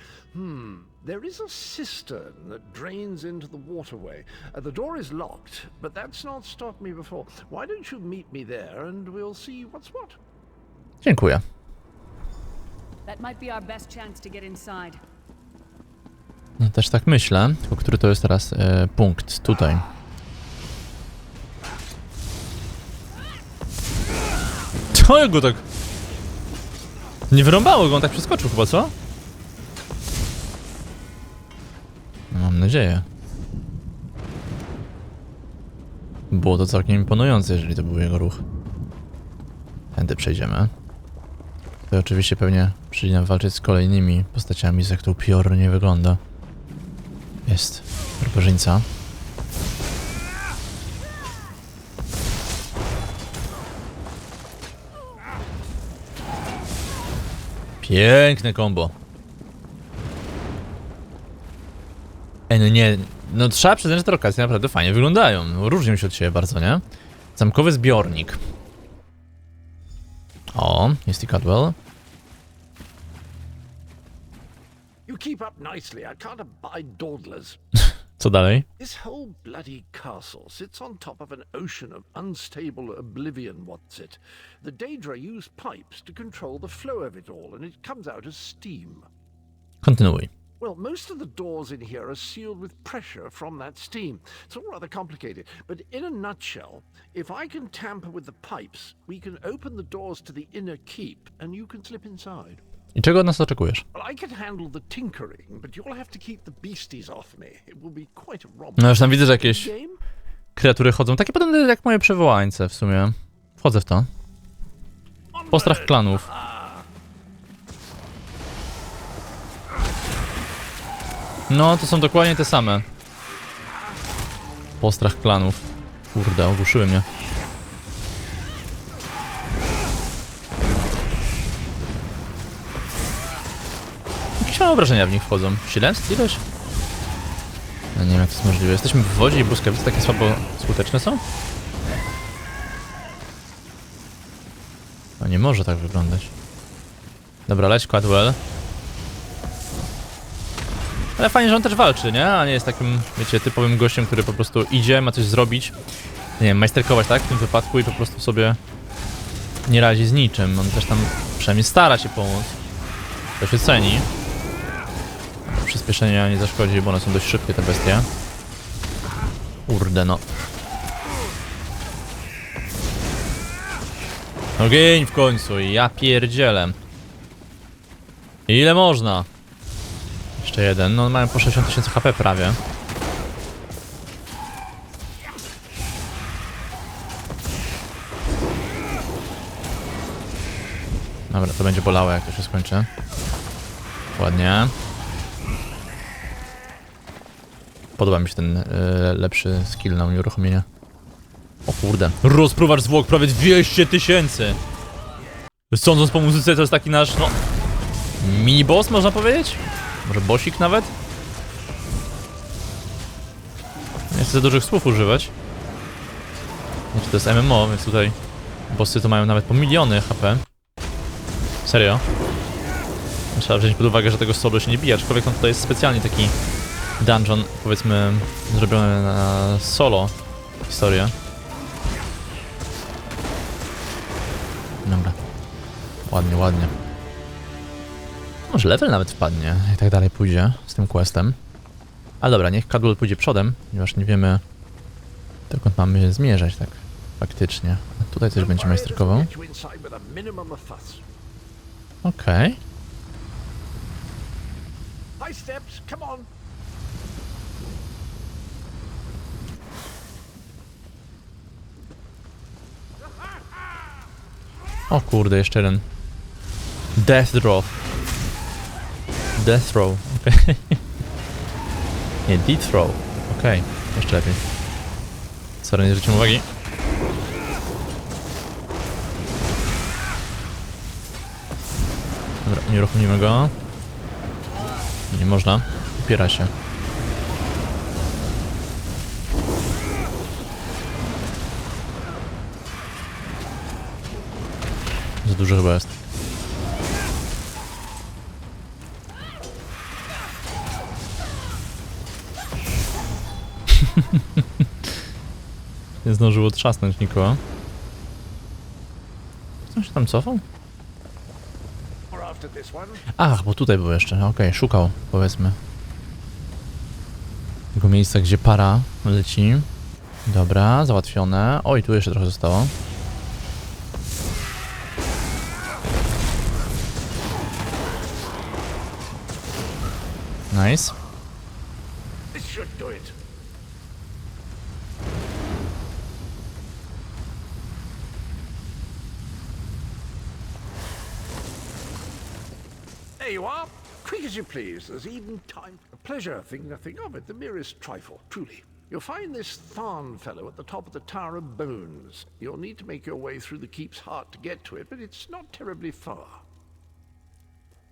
There is a cistern that drains into the waterway. The door is locked, but that's not stopped me before. Why don't you meet me there and we'll see what's what? Dziękuję. That might be our best chance to get inside. No, też tak myślę, tylko który to jest teraz punkt? Tutaj. Co go tak... Nie wyrąbało go, on tak przeskoczył chyba, co? No, mam nadzieję. Było to całkiem imponujące, jeżeli to był jego ruch. Tędy przejdziemy. To oczywiście pewnie przyjdzie nam walczyć z kolejnymi postaciami, z jak to upiornie wygląda. Jest barbarzyńca. Piękne kombo. No nie, no trzeba przyznać, że te lokacje naprawdę fajnie wyglądają. No, różnią się od siebie bardzo, nie? Zamkowy zbiornik. O, jest i Cadwell. You keep up nicely. I can't abide dawdlers. Co dalej? This whole bloody castle sits on top of an ocean of unstable oblivion, what's it? The Daedra use pipes to control the flow of it all, and it comes out as steam. Kontynuuj. Well, most of the doors in here are sealed with pressure from that steam. It's all rather complicated, but in a nutshell, if I can tamper with the pipes, we can open the doors to the inner keep, and you can slip inside. I czego od nas oczekujesz? Well, I can handle the tinkering, but you'll have to keep the beasties off me. It will be quite a rob. No już tam widzę, że jakieś Game? kreatury chodzą. Takie podobne jak moje przywołańce w sumie. Wchodzę w to. Postrach klanów. No, to są dokładnie te same. Postrach klanów. Kurde, ogłuszyły mnie. Jakieś małe obrażenia w nich wchodzą. 700 ileś? Ja nie wiem, jak to jest możliwe. Jesteśmy w wodzie i błyskawice takie słabo skuteczne są? No nie może tak wyglądać. Dobra, leć Cadwell. Ale fajnie, że on też walczy, nie? A nie jest takim, wiecie, typowym gościem, który po prostu idzie, ma coś zrobić. Nie wiem, majsterkować, tak? W tym wypadku i po prostu sobie nie radzi z niczym. On też tam przynajmniej stara się pomóc. To się ceni. Przyspieszenia nie zaszkodzi, bo one są dość szybkie, te bestie. Kurde, no. Ogień w końcu, ja pierdzielę. Ile można? Jeszcze jeden, no mają po 60 000 HP prawie. Dobra, to będzie bolało, jak to się skończy. Ładnie. Podoba mi się ten lepszy skill na unieruchomienie. O kurde, rozpruwacz zwłok prawie 200 000! Sądząc po muzyce, to jest taki nasz, no... mini boss, można powiedzieć? Może bossik nawet? Nie chcę za dużych słów używać. Znaczy, to jest MMO, więc tutaj bossy to mają nawet po miliony HP. Serio? Trzeba wziąć pod uwagę, że tego solo się nie bije, aczkolwiek on tutaj jest specjalnie taki dungeon, powiedzmy, zrobiony na solo historię. Dobra. Ładnie, ładnie. Może level nawet wpadnie i tak dalej pójdzie z tym questem. Ale dobra, niech Cadwell pójdzie przodem, ponieważ nie wiemy, dokąd mamy zmierzać, tak faktycznie. A tutaj coś będzie majsterkował. Okej. my steps. Come on. O kurde, jeszcze jeden. Death Throw. Death Throw, okej. Nie, Death Throw. Okej, jeszcze lepiej. Sorry, nie zwróciłem uwagi. Dobra, nie uruchomimy go. Nie można. Upiera się. Za dużo chyba jest. Nie zdążyło trzasnąć nikogo. Co się tam cofał? Ach, bo tutaj był jeszcze. Okej, szukał, powiedzmy. Tego miejsca, gdzie para leci. Dobra, załatwione. Oj, tu jeszcze trochę zostało. Nice. This should do it. There you are. Quick as you please. There's even time. A pleasure, think nothing of it. The merest trifle, truly. You'll find this Tharn fellow at the top of the Tower of Bones. You'll need to make your way through the keep's heart to get to it, but it's not terribly far.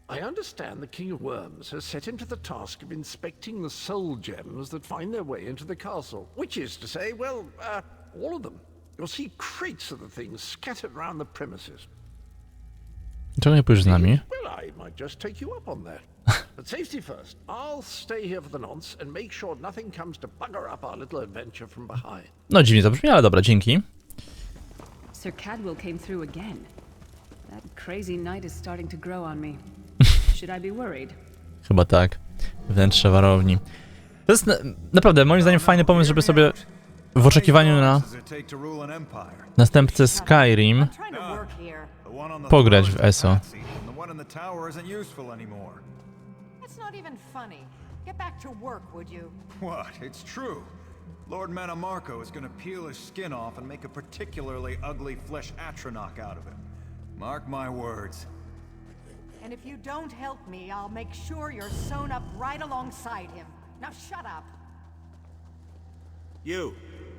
I understand the King of Worms has set him to the task of inspecting the soul gems that find their way into the castle. Which is to say, well, all of them. You'll see crates of the things scattered around the premises. Czego nie pójdziesz z nami? Well, I might just take you up on that. But safety first. I'll stay here for the nonce and make sure nothing comes to bugger up our little adventure from behind. No dziwnie to brzmi, ale dobra, dzięki. Sir Cadwell came through again. That crazy night is starting to grow on me. Should I be worried? Chyba tak. Wnętrze warowni. To jest naprawdę, moim zdaniem, fajny pomysł, żeby sobie w oczekiwaniu na następcę Skyrim pograć w ESO. That's not even funny. Get back to work, would you? What? It's true. Lord Manamarco is gonna peel his skin off and make a particularly ugly flesh atronach out of him. Mark my words. And if you don't help me, I'll make sure you're sewn up right alongside him. Now shut up. You,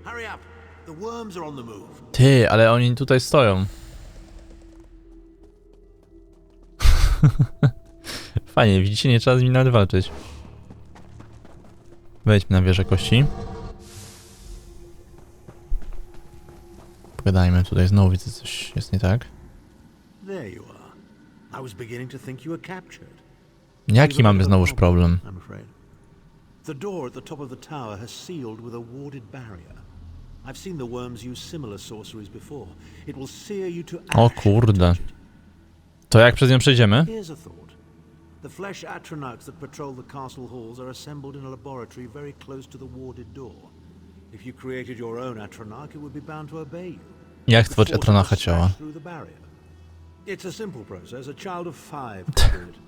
hurry up. The worms are on the move. Ty, ale oni tutaj stoją. Fajnie, widzicie, nie trzeba z nimi nawet walczyć. Wejdźmy na wieżę kości. Pogadajmy, tutaj znowu widzę, coś jest nie tak. There you are. I was beginning to think you were captured. Jaki mamy znowuż problem? I'm afraid. The door at the top of the tower has sealed with a warded barrier. I've seen the worms use similar sorceries before. It will sear you to ash. O kurde. To jak przez nią przejdziemy? Here's a thought. The flesh atronachs that patrol the castle halls are assembled in a laboratory very close to the warded door. If you created your own atronach, it would be bound to obey you. Jak stworzyć atronacha ciała? It's a simple process. A child of 5 can do it.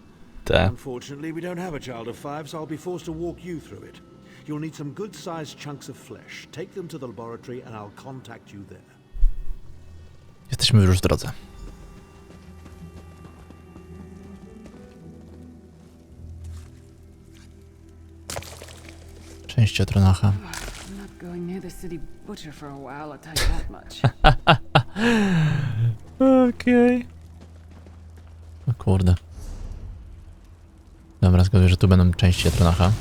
Te. Unfortunately, we don't have a child of 5, so I'll be forced to walk you through it. You'll need some good-sized chunks of flesh. Take them to the laboratory and I'll contact you there. Jesteśmy już w drodze. Część atronacha. I'm not going near the city butcher for a while, I'll tell you that much. Okej. O kurde. Dobra, zgaduję, że tu będą części atronacha.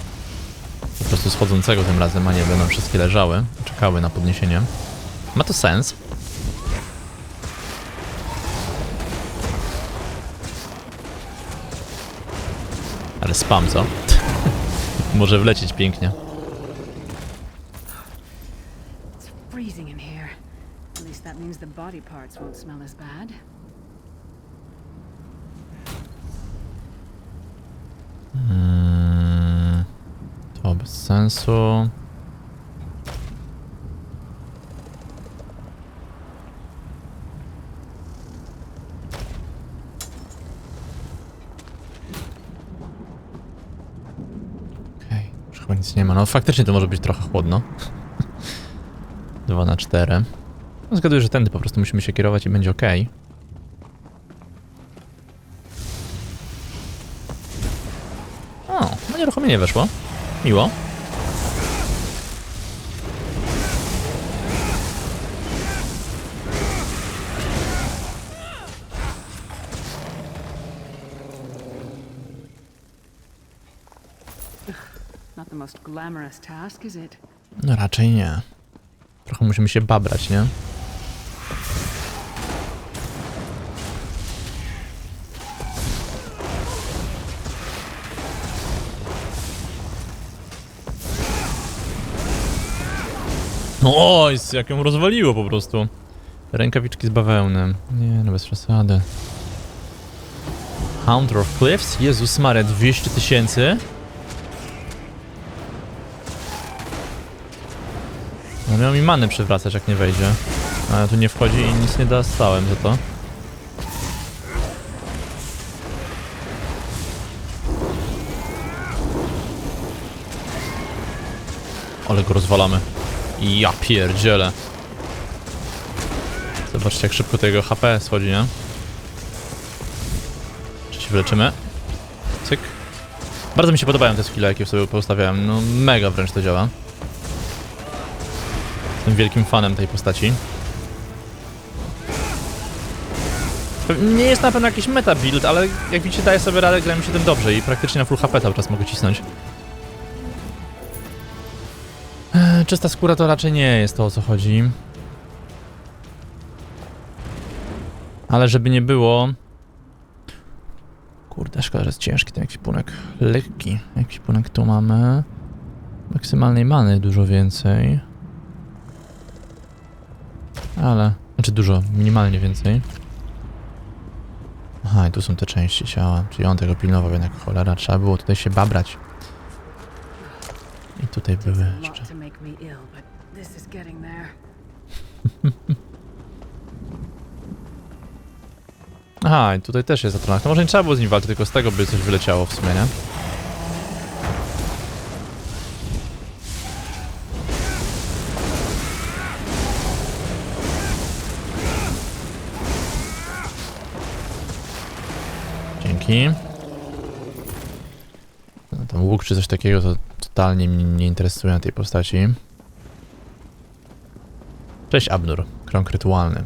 Po prostu schodzącego tym razem, a nie będą wszystkie leżały, czekały na podniesienie. Ma to sens. Ale spam, co? Może wlecieć pięknie. It's freezing in here. At least that means the body parts won't smell as bad. To bez sensu. chyba nic nie ma. No faktycznie to może być trochę chłodno. 2 na 4. No, zgaduję, że tędy po prostu musimy się kierować i będzie ok. O, no nieruchomienie weszło. Miło. Not the most glamorous task, is it? No raczej nie. Trochę musimy się babrać, nie? Oj, jak ją rozwaliło po prostu. Rękawiczki z bawełny. Nie, no bez przesady. Hunter of Cliffs? Jezus Maria, 200 000. No miał mi many przywracać, jak nie wejdzie. Ale tu nie wchodzi i nic nie dostałem za to. Ale go rozwalamy. Ja pierdzielę. Zobaczcie, jak szybko tego HP schodzi, nie? Czy się wyleczymy? Cyk. Bardzo mi się podobają te skille, jakie sobie poustawiałem. No mega wręcz to działa. Jestem wielkim fanem tej postaci. Nie jest na pewno jakiś meta build, ale jak widzicie, daję sobie radę, gra mi się tym dobrze i praktycznie na full HP cały czas mogę cisnąć. Czysta skóra to raczej nie jest to, o co chodzi. Ale żeby nie było... Kurde, szkoda, że jest ciężki ten ekwipunek. Lekki ekwipunek tu mamy. Maksymalnej many dużo więcej. Ale... Znaczy dużo, minimalnie więcej. Aha, i tu są te części ciała. Czyli on tego pilnował jednak, cholera. Trzeba było tutaj się babrać. I tutaj były jeszcze... Aha, i tutaj też jest atronach. To może nie trzeba było z nim walczyć, tylko z tego by coś wyleciało w sumie, nie? Dzięki. No, ten łuk czy coś takiego to totalnie mnie nie interesuje na tej postaci. Cześć Abnur, krąg rytualny.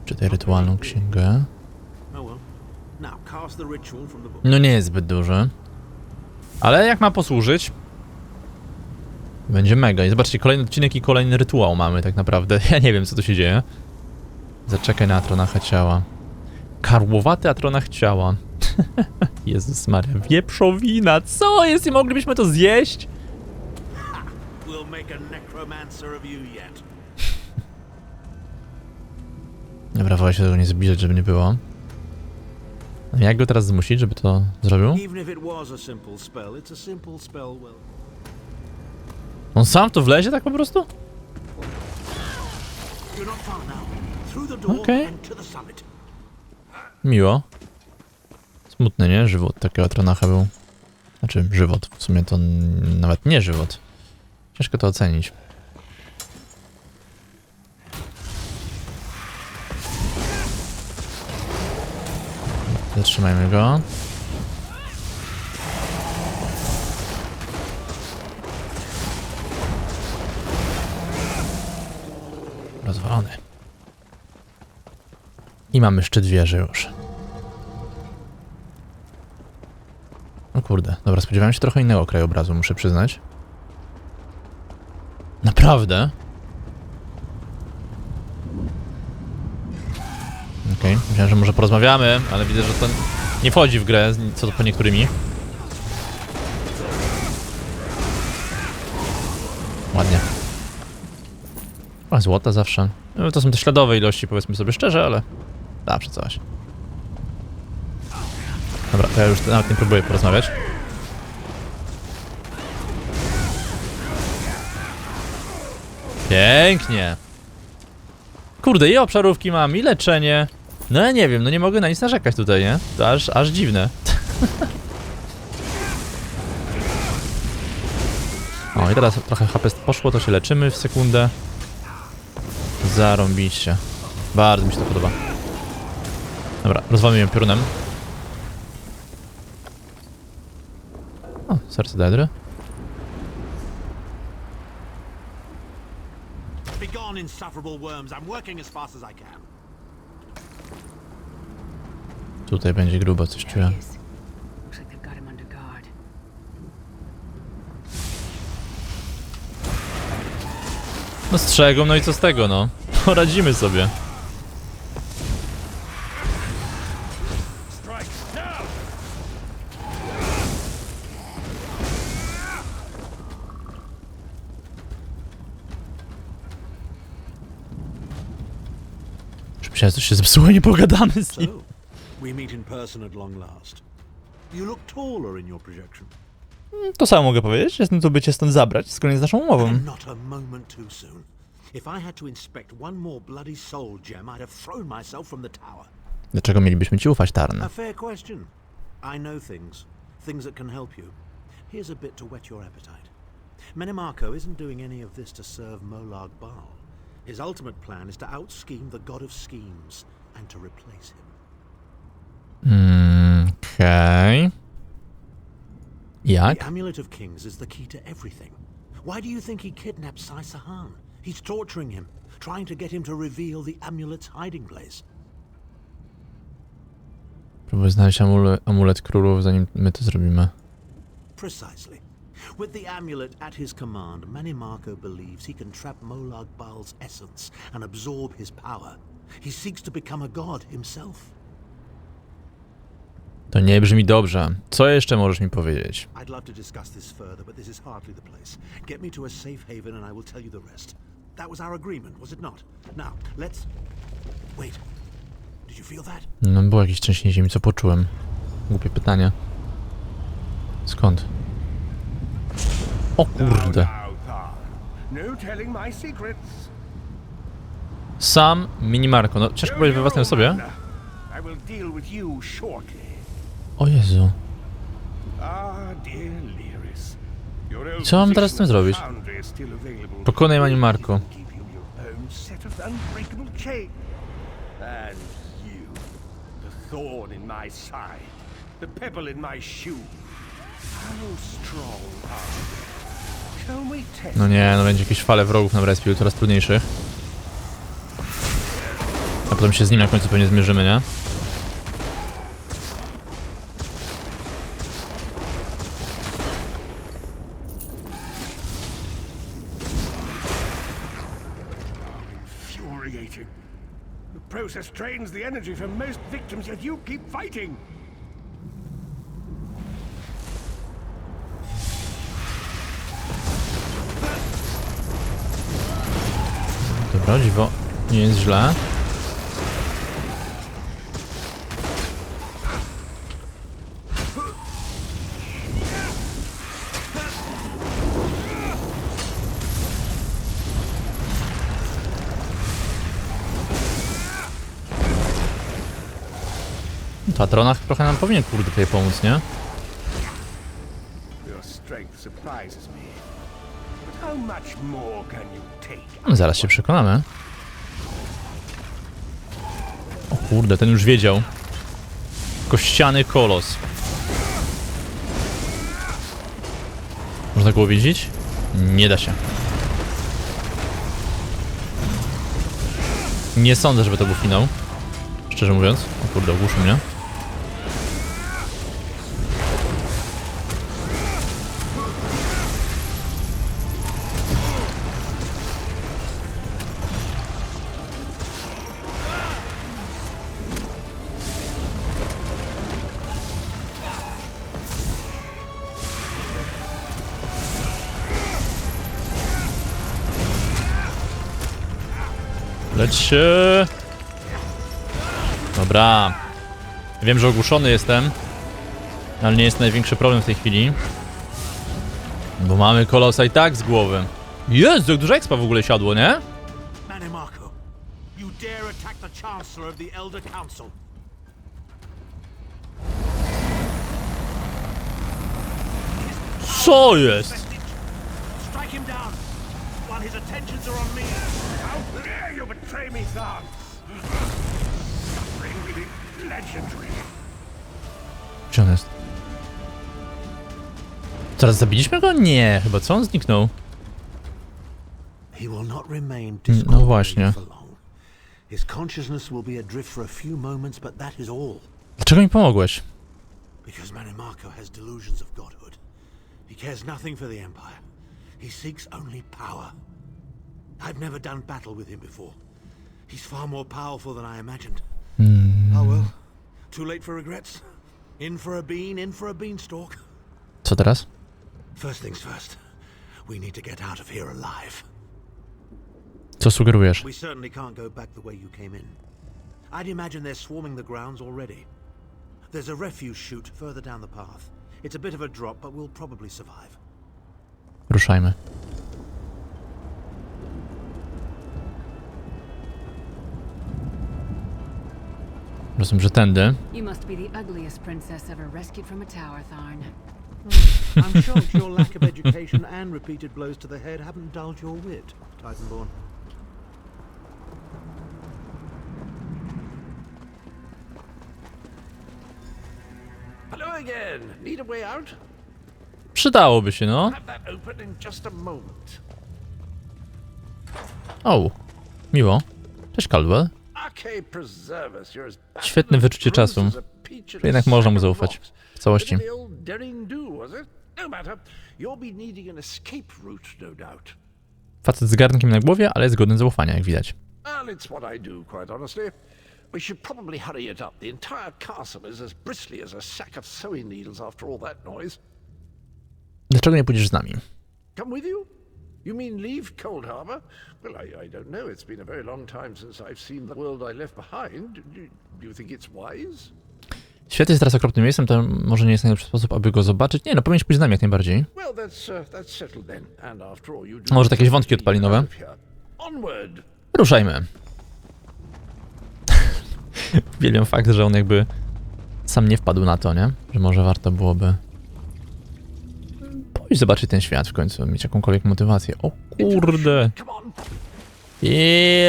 Czytaj rytualną księgę. No nie jest zbyt duży. Ale jak ma posłużyć, będzie mega. I zobaczcie, kolejny odcinek i kolejny rytuał mamy tak naprawdę. Ja nie wiem, co tu się dzieje. Zaczekaj na atronach ciała. Karłowaty atronach ciała. Jezus Maria, wieprzowina, co jest? Nie moglibyśmy to zjeść? Dobra, wolę się tego nie zbliżać, żeby nie było. Jak go teraz zmusić, żeby to zrobił? On sam to wlezie tak po prostu? Okej. Miło. Smutny, nie? Żywot takiego atronacha był. Znaczy, żywot. W sumie to nawet nie żywot. Ciężko to ocenić. Zatrzymajmy go. Rozwalony. I mamy szczyt wieży już. O kurde, dobra, spodziewałem się trochę innego krajobrazu, muszę przyznać. Naprawdę? Okej, myślałem, że może porozmawiamy, ale widzę, że to nie wchodzi w grę, co to po niektórymi. Ładnie. A złota zawsze. No, to są te śladowe ilości, powiedzmy sobie szczerze, ale zawsze coś. Dobra, to ja już nawet nie próbuję porozmawiać. Pięknie. Kurde, i obszarówki mam, i leczenie. No ja nie wiem, no nie mogę na nic narzekać tutaj, nie? To aż dziwne. O, i teraz trochę HP poszło, to się leczymy w sekundę. Zarąbiście. Bardzo mi się to podoba. Dobra, rozwalimy ją piorunem. O, serce Dedry. Begone, insufferable worms. I'm working as fast as I can. Tutaj będzie grubo, coś czuję. Looks like they've got him under guard. No strzegą, no i co z tego, no? Poradzimy sobie. Myślałem, że coś się zepsuło, nie pogadamy z nim. So, we meet in person at long last. You look taller in your projection. To samo mogę powiedzieć, jestem tu, by cię stąd zabrać, zgodnie z naszą umową. And not a moment too soon. If I had to inspect one more bloody soul gem, I'd have thrown myself from the tower. Dlaczego mielibyśmy ci ufać, Tarn? A fair question. I know things that can help you. Here's a bit to whet your appetite. Menemarko isn't doing any of this to serve Molag Bal. His ultimate plan is to out-scheme the god of schemes and to replace him. Okej. Jak? The Amulet of Kings is the key to everything. Why do you think he kidnapped Sai Sahan? He's torturing him, trying to get him to reveal the amulet's hiding place. Próbuję znaleźć amulet królów, zanim my to zrobimy. Precisely. With the amulet at his command, Menemarko believes he can trap Molag Bal's essence and absorb his power. He seeks to become a god himself. To nie brzmi dobrze. Co jeszcze możesz mi powiedzieć? I'd love to discuss this further, but this is hardly the place. Get me to a safe haven and I will tell you the rest. That was our agreement, was it not? Now, let's... Wait. Did you feel that? No, było jakieś trzęsienie ziemi, co poczułem? Głupie pytanie. Skąd? O kurde. Sam Minimarko. No, ciężko powiedzieć we własnej osobie. O Jezu. Co mam teraz z tym zrobić? Pokonaj Minimarko. No nie, no będzie jakieś fale wrogów na respiu, coraz trudniejszych. A potem się z nim na końcu pewnie zmierzymy, nie? The process drains the energy from most victims, yet you keep fighting. Dobra, dziwo. Nie jest źle. Patronach trochę nam powinien, kurde, tutaj pomóc, nie? Zaraz się przekonamy. O kurde, ten już wiedział. Kościany kolos. Można go widzieć? Nie da się. Nie sądzę, żeby to był finał. Szczerze mówiąc. O kurde, ogłuszył mnie. Leć się! Dobra. Wiem, że ogłuszony jestem, ale nie jest największy problem w tej chwili. Bo mamy kolosa i tak z głowy. Jezu, jak dużo expa w ogóle siadło, nie? Menemarko, you dare attack the Chancellor of the Elder Council. Co jest? His attentions are on me. How dare you betray me, Zahn? Suffering will be legendary. Gdzie on jest? Teraz zabiliśmy go? Nie, chyba co? On zniknął. No właśnie. His consciousness will be adrift for a few moments, but that is all. Dlaczego mi pomogłeś? Because Manimarco has delusions of godhood. He cares nothing for the Empire. He seeks only power. I've never done battle with him before. He's far more powerful than I imagined. Oh well. Too late for regrets. In for a bean, in for a beanstalk. Co teraz? First things first. We need to get out of here alive. Co sugerujesz? We certainly can't go back the way you came in. I'd imagine they're swarming the grounds already. There's a refuse chute further down the path. It's a bit of a drop, but we'll probably survive. Ruszajmy. Rozumiem, że tędy. You must be the ugliest princess ever rescued from a tower, Tharn. I'm shocked your lack of education and repeated blows to the head haven't dulled your wit, Titanborn. Hello again. Need a way out? Przydałoby się, no. Have that open in just a moment. O, miło. Cześć, Caldwell. Arcade preservers. You're as bad Świetne wyczucie czasu. as a peach in a Jednak można mu sack of zaufać. rocks. W całości. Bit of the old daring do, was it? No matter. You'll be needing an escape route, no doubt. Facet z garnkiem na głowie, ale jest godny zaufania, jak widać. Well, it's what I do, quite honestly. We should probably hurry it up. The entire castle is as bristly as a sack of sewing needles after all that noise. Dlaczego nie pójdziesz z nami? Come with you? You mean leave Cold Harbor? Well, I don't know. It's been a very long time since I've seen the world I left behind. Do you think it's wise? Świat jest teraz okropnym miejscem, to może nie jest najlepszy sposób, aby go zobaczyć. Nie, no powinieneś pójść z nami jak najbardziej. Well, that's settled then. And after all, you Może jakieś wątki odpali nowe? Onward. Ruszajmy. Uwielbiam fakt, że on jakby sam nie wpadł na to, nie? Że może warto byłoby pójść zobaczyć ten świat w końcu, mieć jakąkolwiek motywację. O kurde.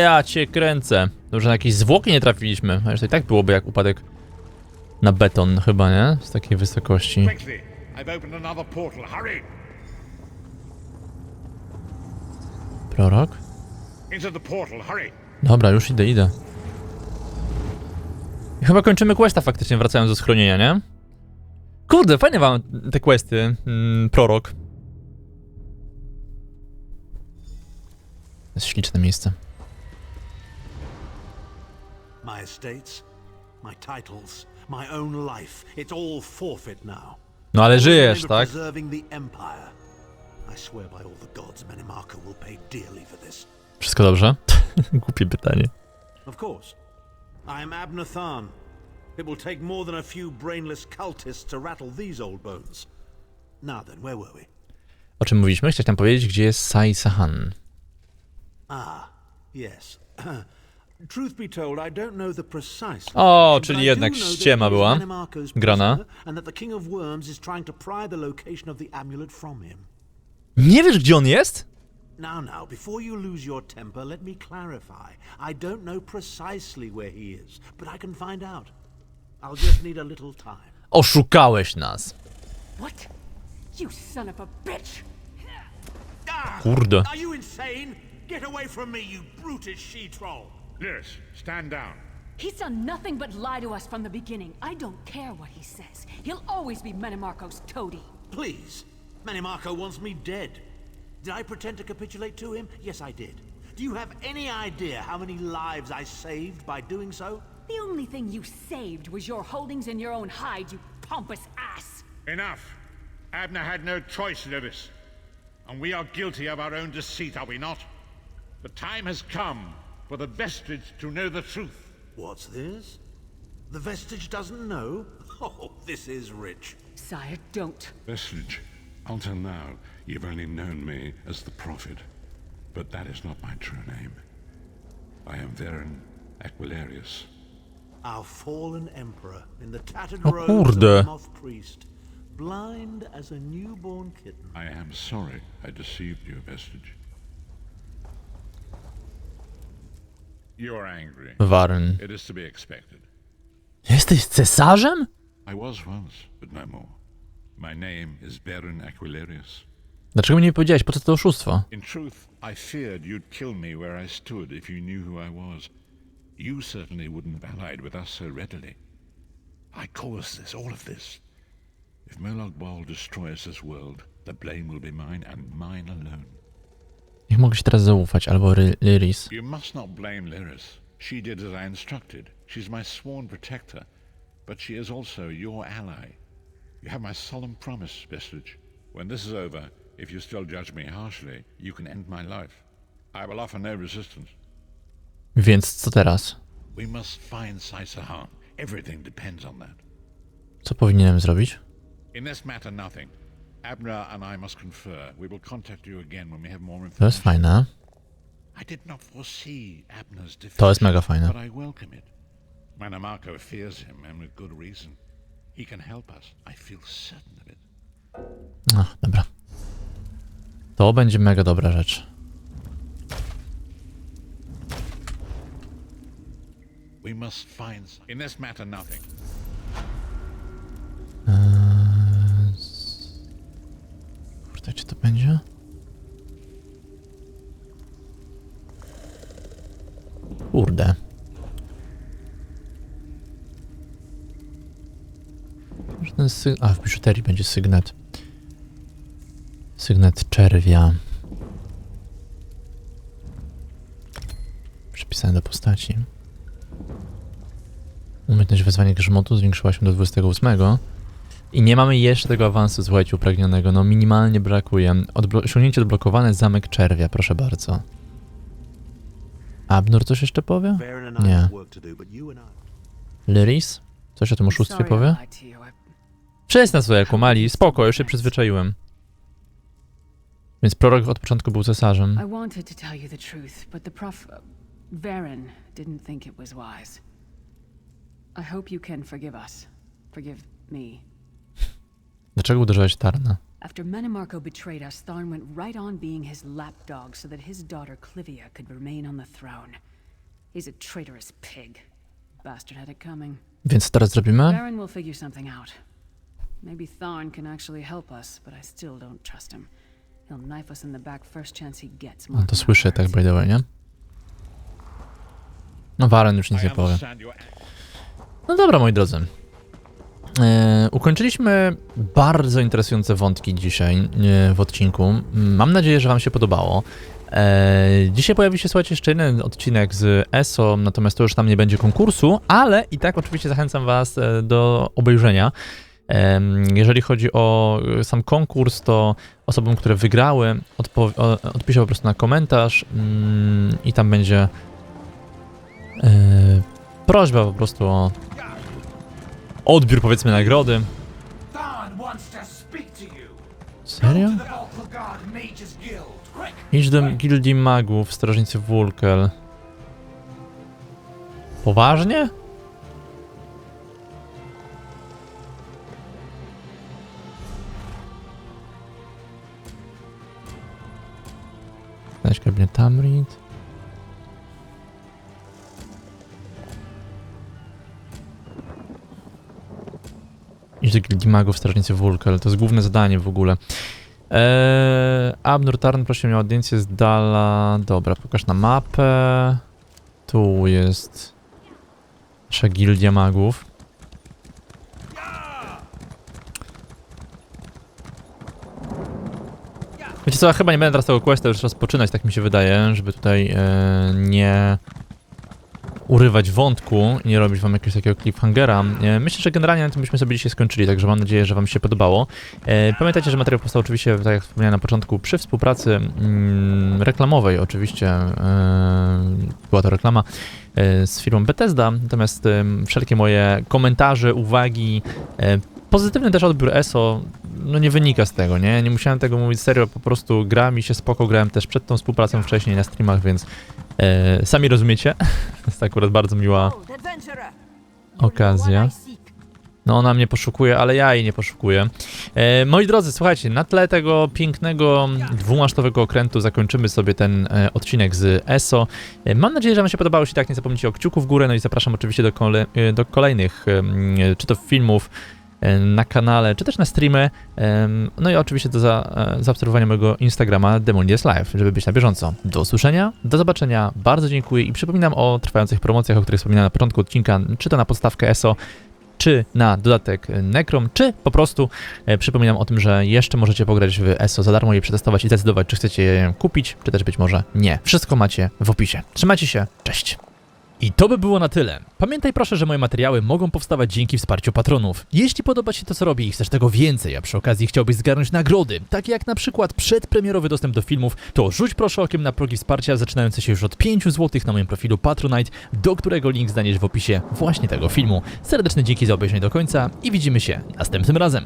Ja cię kręcę. Dobrze, na jakieś zwłoki nie trafiliśmy. A jeszcze i tak byłoby jak upadek na beton chyba, nie? Z takiej wysokości. Prorok? Dobra, już idę. I chyba kończymy questa faktycznie, wracając do schronienia, nie? Kurde, fajne wam te questy, prorok. To jest śliczne miejsce. My estates, my titles, my own life, it's all forfeit now. No ale żyjesz, tak? Preserving the empire. I swear by all the gods, Manimarco will pay dearly for this. Wszystko dobrze? Głupie pytanie. Of course. I am Abner Tharn. It will take more than a few brainless cultists to rattle these old bones. Now then, where were we? O czym mówiliśmy? Chciałem tam powiedzieć, gdzie jest Sai Sahan. Ah, yes. Truth be told, I don't know the precise. O, czyli jednak ściema była grana. And that the King of Worms is trying to pry the location of the amulet from him. Nie wiesz, gdzie on jest? Now, before you lose your temper, let me clarify. I don't know precisely where he is, but I can find out. I'll just need a little time. Oszukałeś nas. What? You son of a bitch! Kurde. Are you insane? Get away from me, you brutish she-troll! Yes, stand down. He's done nothing but lie to us from the beginning. I don't care what he says. He'll always be Manimarco's toady. Please. Manimarco wants me dead. Did I pretend to capitulate to him? Yes, I did. Do you have any idea how many lives I saved by doing so? The only thing you saved was your holdings in your own hide, you pompous ass! Enough. Abner had no choice, Lewis. And we are guilty of our own deceit, are we not? The time has come for the vestige to know the truth. What's this? The vestige doesn't know? Oh, this is rich. Sire, don't. Vestige, until now, you've only known me as the Prophet. But that is not my true name. I am Varen Aquilarius. Our fallen emperor in the tattered O robes of kurde. the moth priest, blind as a newborn kitten. I am sorry I deceived you, Vestige. You're angry. Warren. It is to be expected. Jesteś cesarzem? I was once, but no more. My name is Baron Aquilarius. Dlaczego mi nie powiedziałeś, po co to oszustwo? In truth, I feared you'd kill me where I stood if you knew who I was. You certainly wouldn't have allied with us so readily. I caused this, all of this. If Murloc Ball destroys this world, the blame will be mine and mine alone. Jak mogę ci teraz zaufać, albo Lyris? You must not blame Lyris. She did as I instructed. She's my sworn protector, but she is also your ally. You have my solemn promise, Vestige. When this is over, if you still judge me harshly, you can end my life. I will offer no resistance. Więc co teraz? We must find Sai-Sahan. Everything depends on that. Co powinienem zrobić? In this matter, nothing. Abner and I must confer. We will contact you again when we have more information. To jest fajne. I did not foresee Abner's defeat, To jest mega fajne. but I welcome it. Manamarco fears him, and with good reason. He can help us. I feel certain of it. No, dobra. To będzie mega dobra rzecz. We must find. In this matter, nothing. Kurde, czy to będzie? Kurde. Może ten w biżuterii będzie sygnet. Sygnet czerwia. Przypisane do postaci. Umiejętność wezwania grzmotu zwiększyła się do 28. I nie mamy jeszcze tego awansu, słuchajcie, upragnionego. No minimalnie brakuje. Osiągnięcie odblokowane, zamek czerwia, proszę bardzo. Abnur coś jeszcze powie? Nie. Lyris? Coś o tym oszustwie powie? Przestań sobie, kłamali. Spoko, już się przyzwyczaiłem. Więc prorok od początku był cesarzem. I wanted to tell you the truth, but the Varen didn't think it was wise. I hope you can forgive us. Forgive me. Dlaczego uderzyłeś Tarna? After Manamarco betrayed us, Tharn went right on being his lapdog so that his daughter Clivia could remain on the throne. He's a traitorous pig. Bastard had it coming. Więc co teraz zrobimy? Varen will figure something out. Maybe Tharn can actually help us, but I still don't trust him. He'll knife us in the back first chance he gets. No to słyszę tak by the way, nie? No Varen już nic nie powie. No dobra, moi drodzy. Ukończyliśmy bardzo interesujące wątki dzisiaj w odcinku. Mam nadzieję, że wam się podobało. Dzisiaj pojawi się, słuchajcie, jeszcze jeden odcinek z ESO, natomiast to już tam nie będzie konkursu, ale i tak oczywiście zachęcam was do obejrzenia. Jeżeli chodzi o sam konkurs, to osobom, które wygrały, odpiszę po prostu na komentarz i tam będzie prośba po prostu o odbiór, powiedzmy, nagrody. Serio? Idź do gildii magów, strażnicy Wulkel. Poważnie? Znajdź gabinet Tamrid. Idź do gildii magów, strażnicy Wulkel. To jest główne zadanie w ogóle. Abnur Tarn prosił mnie o audiencję z dala. Dobra, pokaż na mapę. Tu jest nasza gildia magów. Wiecie co, ja chyba nie będę teraz tego questa już rozpoczynać, tak mi się wydaje, żeby tutaj nie urywać wątku i nie robić wam jakiegoś takiego cliffhangera. Myślę, że generalnie na tym byśmy sobie dzisiaj skończyli, także mam nadzieję, że wam się podobało. Pamiętajcie, że materiał powstał oczywiście, tak jak wspomniałem na początku, przy współpracy reklamowej oczywiście. Była to reklama z firmą Bethesda, natomiast wszelkie moje komentarze, uwagi, pozytywny też odbiór ESO, no nie wynika z tego, nie? Nie musiałem tego mówić serio, po prostu gra mi się spoko, grałem też przed tą współpracą wcześniej na streamach, więc sami rozumiecie. To jest akurat bardzo miła okazja. No ona mnie poszukuje, ale ja jej nie poszukuję. Moi drodzy, słuchajcie, na tle tego pięknego dwumasztowego okrętu zakończymy sobie ten odcinek z ESO. Mam nadzieję, że wam się podobało. Jeśli tak, nie zapomnijcie o kciuku w górę, no i zapraszam oczywiście do kolejnych, czy to filmów na kanale, czy też na streamy. No i oczywiście do zaobserwowania mojego Instagrama Demonidias Live, żeby być na bieżąco. Do usłyszenia, do zobaczenia, bardzo dziękuję i przypominam o trwających promocjach, o których wspominałem na początku odcinka, czy to na podstawkę ESO, czy na dodatek Necrom, czy po prostu przypominam o tym, że jeszcze możecie pograć w ESO za darmo, je przetestować i zdecydować, czy chcecie je kupić, czy też być może nie. Wszystko macie w opisie. Trzymajcie się, cześć! I to by było na tyle. Pamiętaj proszę, że moje materiały mogą powstawać dzięki wsparciu patronów. Jeśli podoba Ci to, co robię i chcesz tego więcej, a przy okazji chciałbyś zgarnąć nagrody, takie jak na przykład przedpremierowy dostęp do filmów, to rzuć proszę okiem na progi wsparcia zaczynające się już od 5 zł na moim profilu Patronite, do którego link znajdziesz w opisie właśnie tego filmu. Serdeczne dzięki za obejrzenie do końca i widzimy się następnym razem.